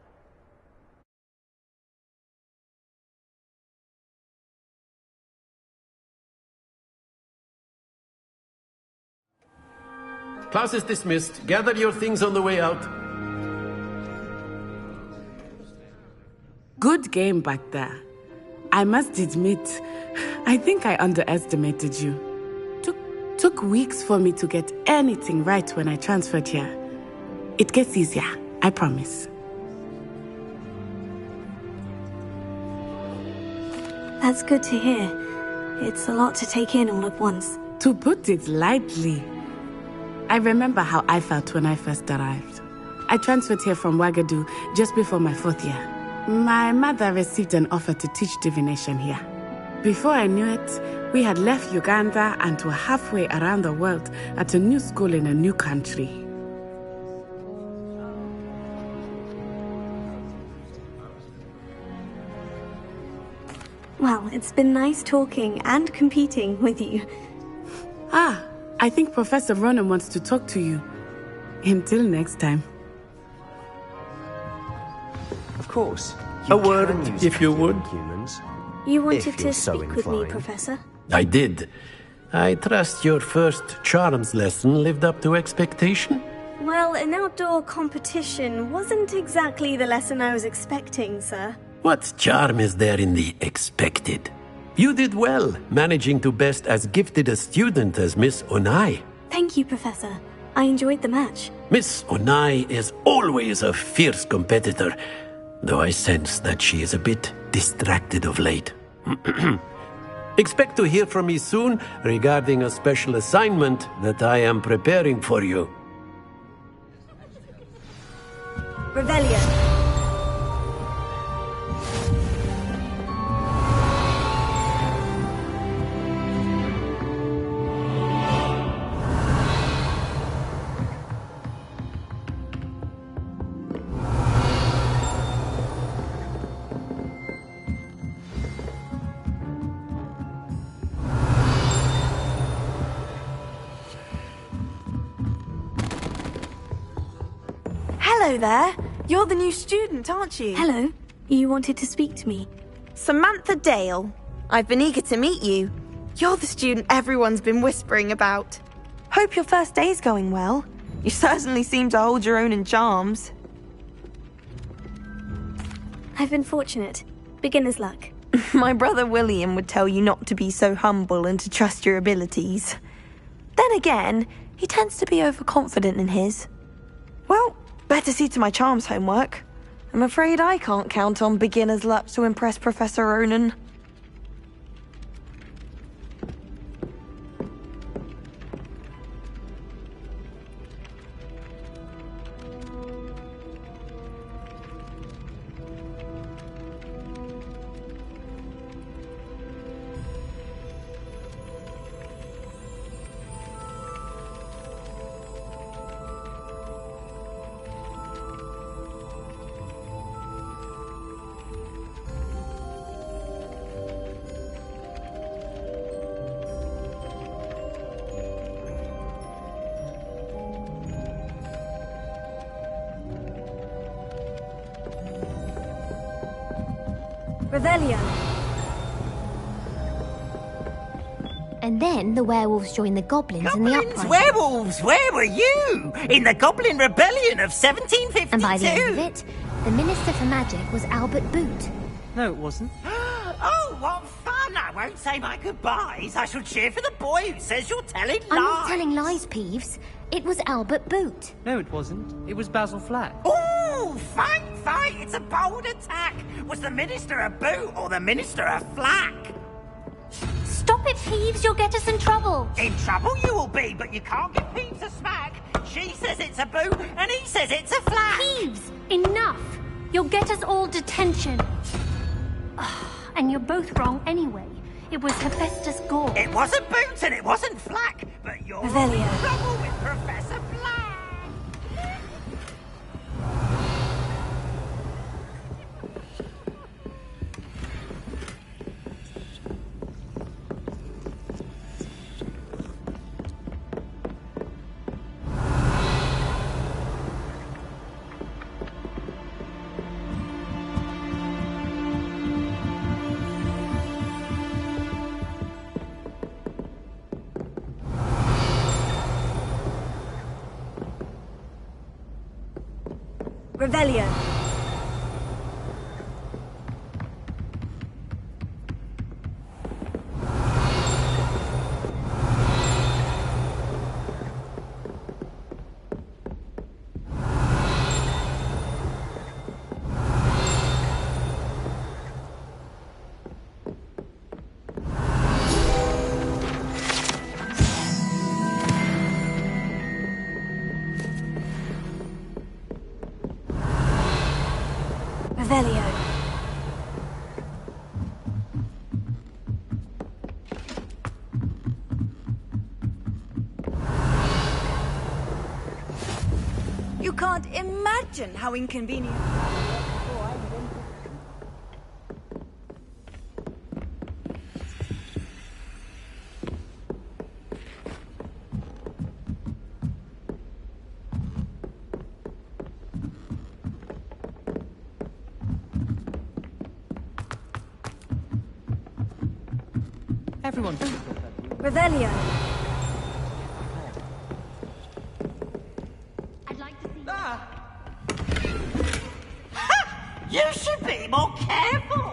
Class is dismissed. Gather your things on the way out. Good game back there. I must admit, I think I underestimated you. Took weeks for me to get anything right when I transferred here. It gets easier, I promise. That's good to hear. It's a lot to take in all at once. To put it lightly, I remember how I felt when I first arrived. I transferred here from Wagadu just before my 4th year. My mother received an offer to teach divination here. Before I knew it, we had left Uganda and were halfway around the world at a new school in a new country. Well, it's been nice talking and competing with you. Ah, I think Professor Ronan wants to talk to you. Until next time. Of course. A word, if you would. Humans. You wanted If you're to so speak with me, inclined. Professor? I did. I trust your first charms lesson lived up to expectation? Well, an outdoor competition wasn't exactly the lesson I was expecting, sir. What charm is there in the expected? You did well, managing to best as gifted a student as Miss Onai. Thank you, Professor. I enjoyed the match. Miss Onai is always a fierce competitor, though I sense that she is a bit distracted of late. Expect to hear from me soon regarding a special assignment that I am preparing for you. Revelio. Hello there. You're the new student, aren't you? Hello. You wanted to speak to me? Samantha Dale. I've been eager to meet you. You're the student everyone's been whispering about. Hope your first day's going well. You certainly seem to hold your own in charms. I've been fortunate. Beginner's luck. My brother William would tell you not to be so humble and to trust your abilities. Then again, he tends to be overconfident in his. Well, better see to my charms homework. I'm afraid I can't count on beginner's luck to impress Professor Ronan. Revelio. And then the werewolves joined the goblins in the uprising. Werewolves, where were you? In the Goblin Rebellion of 1752? And by the end of it, the Minister for Magic was Albert Boot. No, it wasn't. Oh, what fun! I won't say my goodbyes. I shall cheer for the boy who says you're telling lies. I'm not telling lies, Peeves. It was Albert Boot. No, it wasn't. It was Basil Flack. Ooh, fight! It's a bold attack. Was the Minister a boot or the Minister a flack? Stop it, Peeves. You'll get us in trouble. In trouble you will be, but you can't give Peeves a smack. She says it's a boot and he says it's a flack. Peeves, enough. You'll get us all detention. And you're both wrong anyway. It was Hephaestus Gore. It wasn't boot and it wasn't flack, but you're in trouble with Professor Flack. Revelio. Revelio. You can't imagine how inconvenient. Everyone. Revelio. You should be more careful!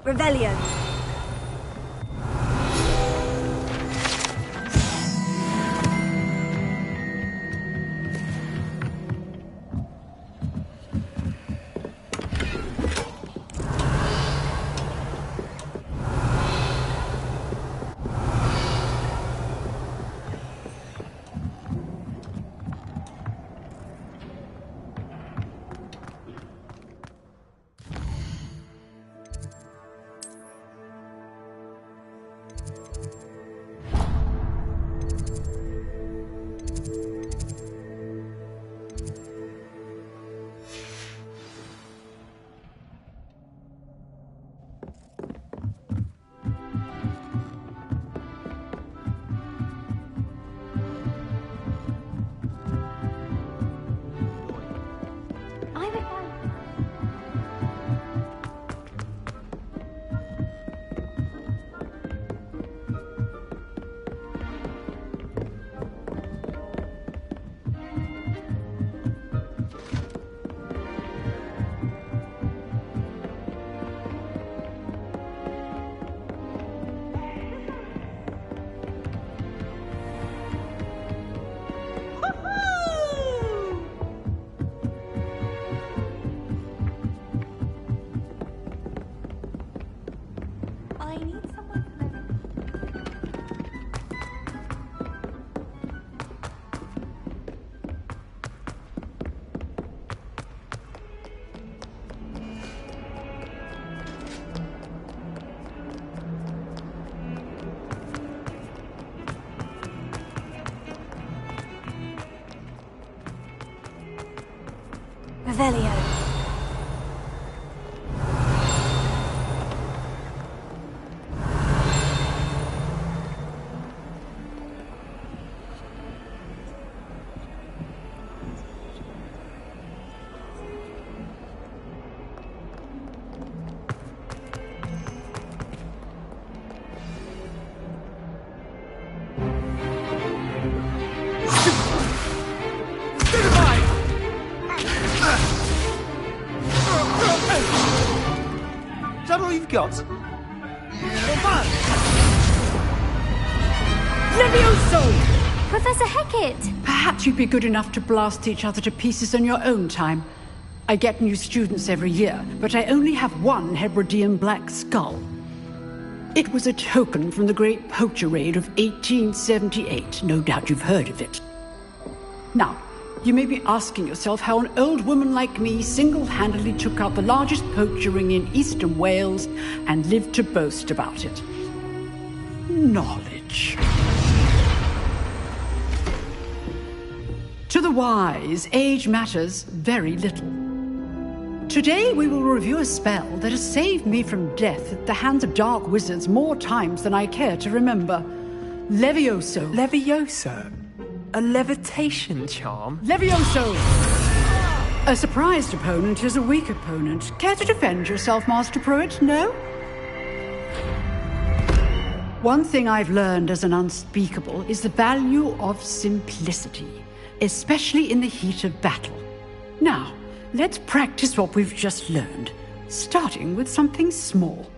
Revelio. Revelio. Is that all you've got? Levioso! Professor Hecat! Perhaps you'd be good enough to blast each other to pieces in your own time. I get new students every year, but I only have one Hebridean black skull. It was a token from the Great Poacher Raid of 1878. No doubt you've heard of it. Now, you may be asking yourself how an old woman like me single-handedly took out the largest poacher ring in eastern Wales and lived to boast about it. Knowledge. To the wise, age matters very little. Today we will review a spell that has saved me from death at the hands of dark wizards more times than I care to remember. Levioso. Levioso? A levitation charm? Levioso! A surprised opponent is a weak opponent. Care to defend yourself, Master Pruitt? No? One thing I've learned as an unspeakable is the value of simplicity, especially in the heat of battle. Now, let's practice what we've just learned, starting with something small.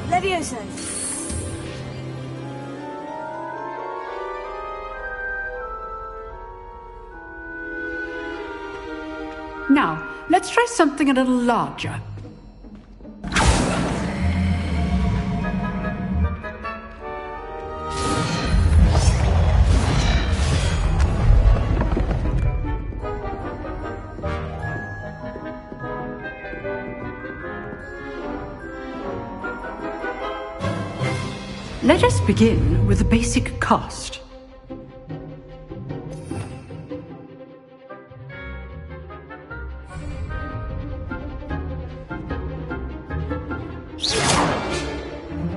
Levioso. Now, let's try something a little larger. Let us begin with the basic cast.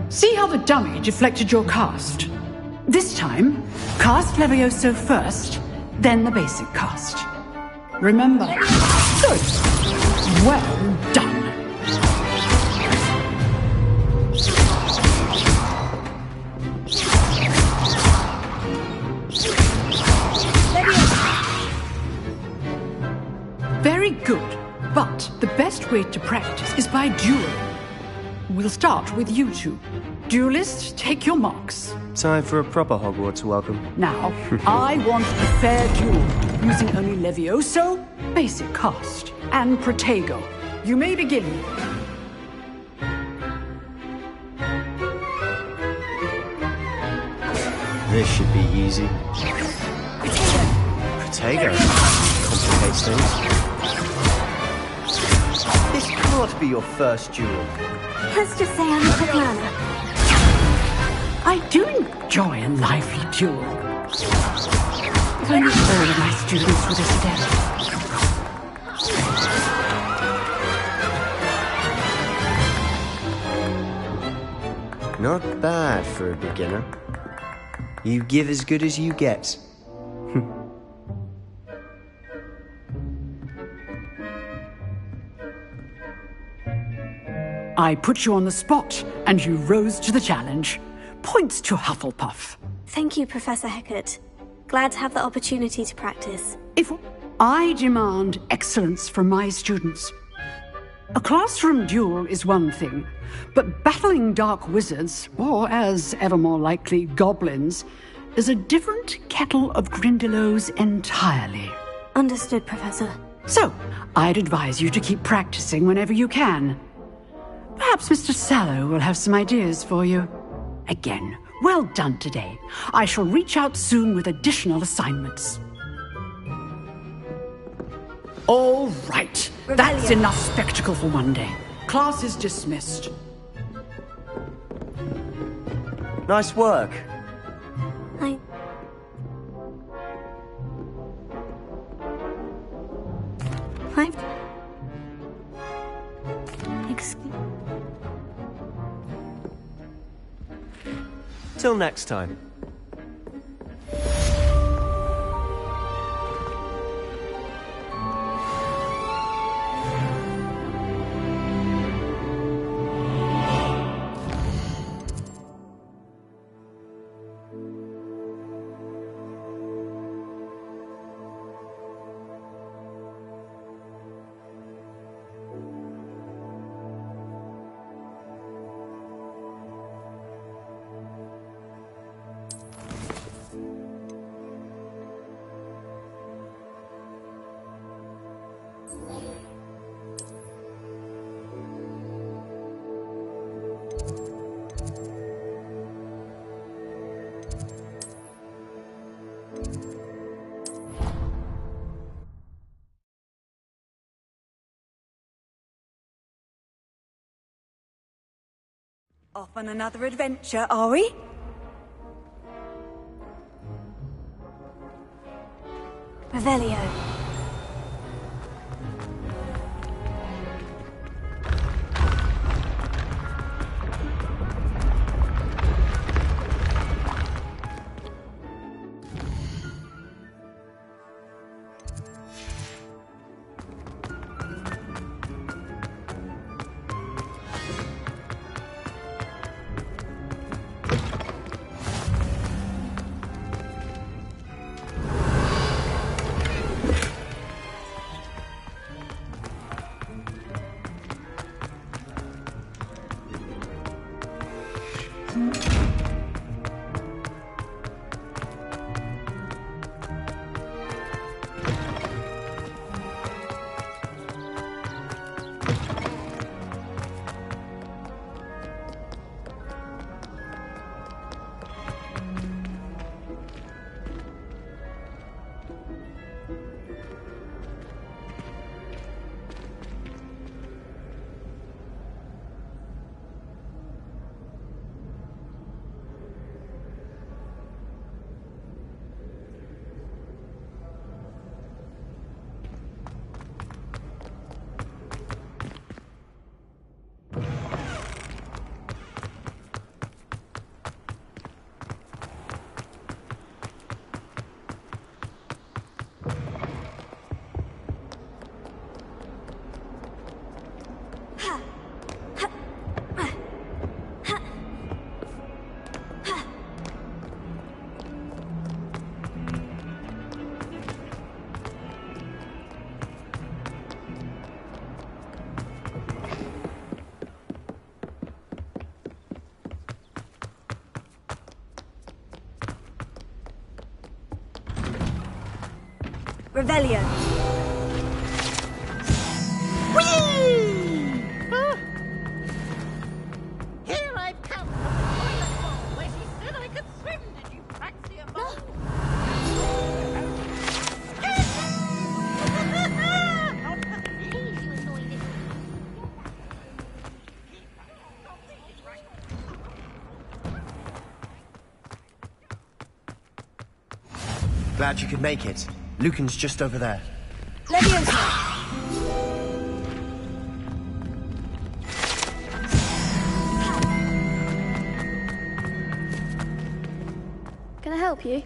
See how the dummy deflected your cast? This time, cast Levioso first, then the basic cast. Remember. Good. Well done. Very good. But the best way to practice is by dueling. We'll start with you two. Duelists, take your marks. Time for a proper Hogwarts welcome. Now, I want a fair duel, using only Levioso, basic cast, and Protego. You may begin. This should be easy. Protego. Complicates things. This can't be your first duel. Let's just say I'm a quick learner. I do enjoy a lively duel. If only all of my students were this adept. Not bad for a beginner. You give as good as you get. I put you on the spot, and you rose to the challenge. Points to Hufflepuff. Thank you, Professor Hecat. Glad to have the opportunity to practice. I demand excellence from my students. A classroom duel is one thing, but battling dark wizards, or as ever more likely, goblins, is a different kettle of Grindylows entirely. Understood, Professor. So, I'd advise you to keep practicing whenever you can. Perhaps Mr. Sallow will have some ideas for you. Again, well done today. I shall reach out soon with additional assignments. All right. That's enough spectacle for one day. Class is dismissed. Nice work. Till next time. Off on another adventure, are we? Revelio. Revelio. Whee! Here I've come from the toilet bowl where she said I could swim. Did you fancy a bowl? Glad you could make it. Lucan's just over there. Leviosa. Can I help you?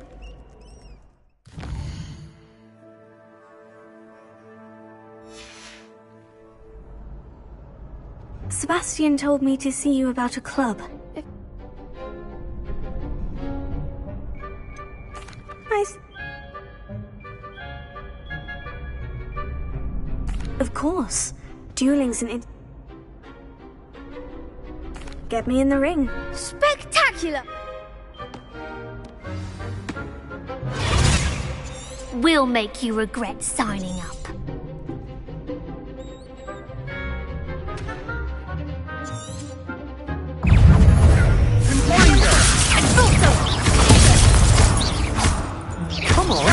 Sebastian told me to see you about a club. Nice. Of course. Dueling's an Get me in the ring. Spectacular! We'll make you regret signing up. Come on!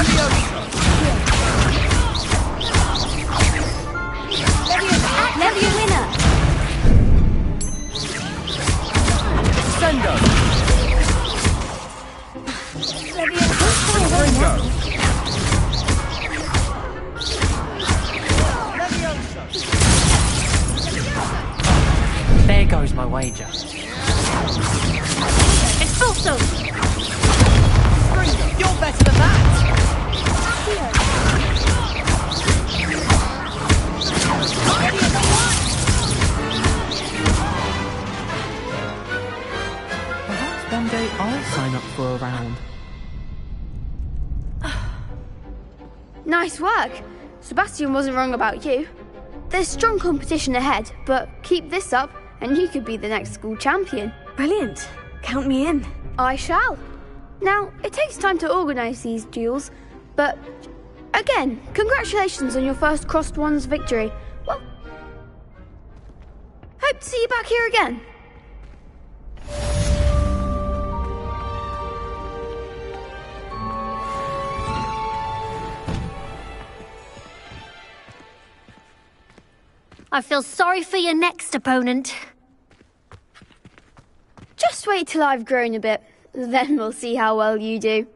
Levio winner! Sendo! There goes my wager. Expulso! You're better than that! Perhaps one day I'll sign up for a round. Nice work. Sebastian wasn't wrong about you. There's strong competition ahead, but keep this up and you could be the next school champion. Brilliant. Count me in. I shall. Now, it takes time to organise these duels, but again, congratulations on your first Crossed Ones victory. Well, hope to see you back here again. I feel sorry for your next opponent. Just wait till I've grown a bit, then we'll see how well you do.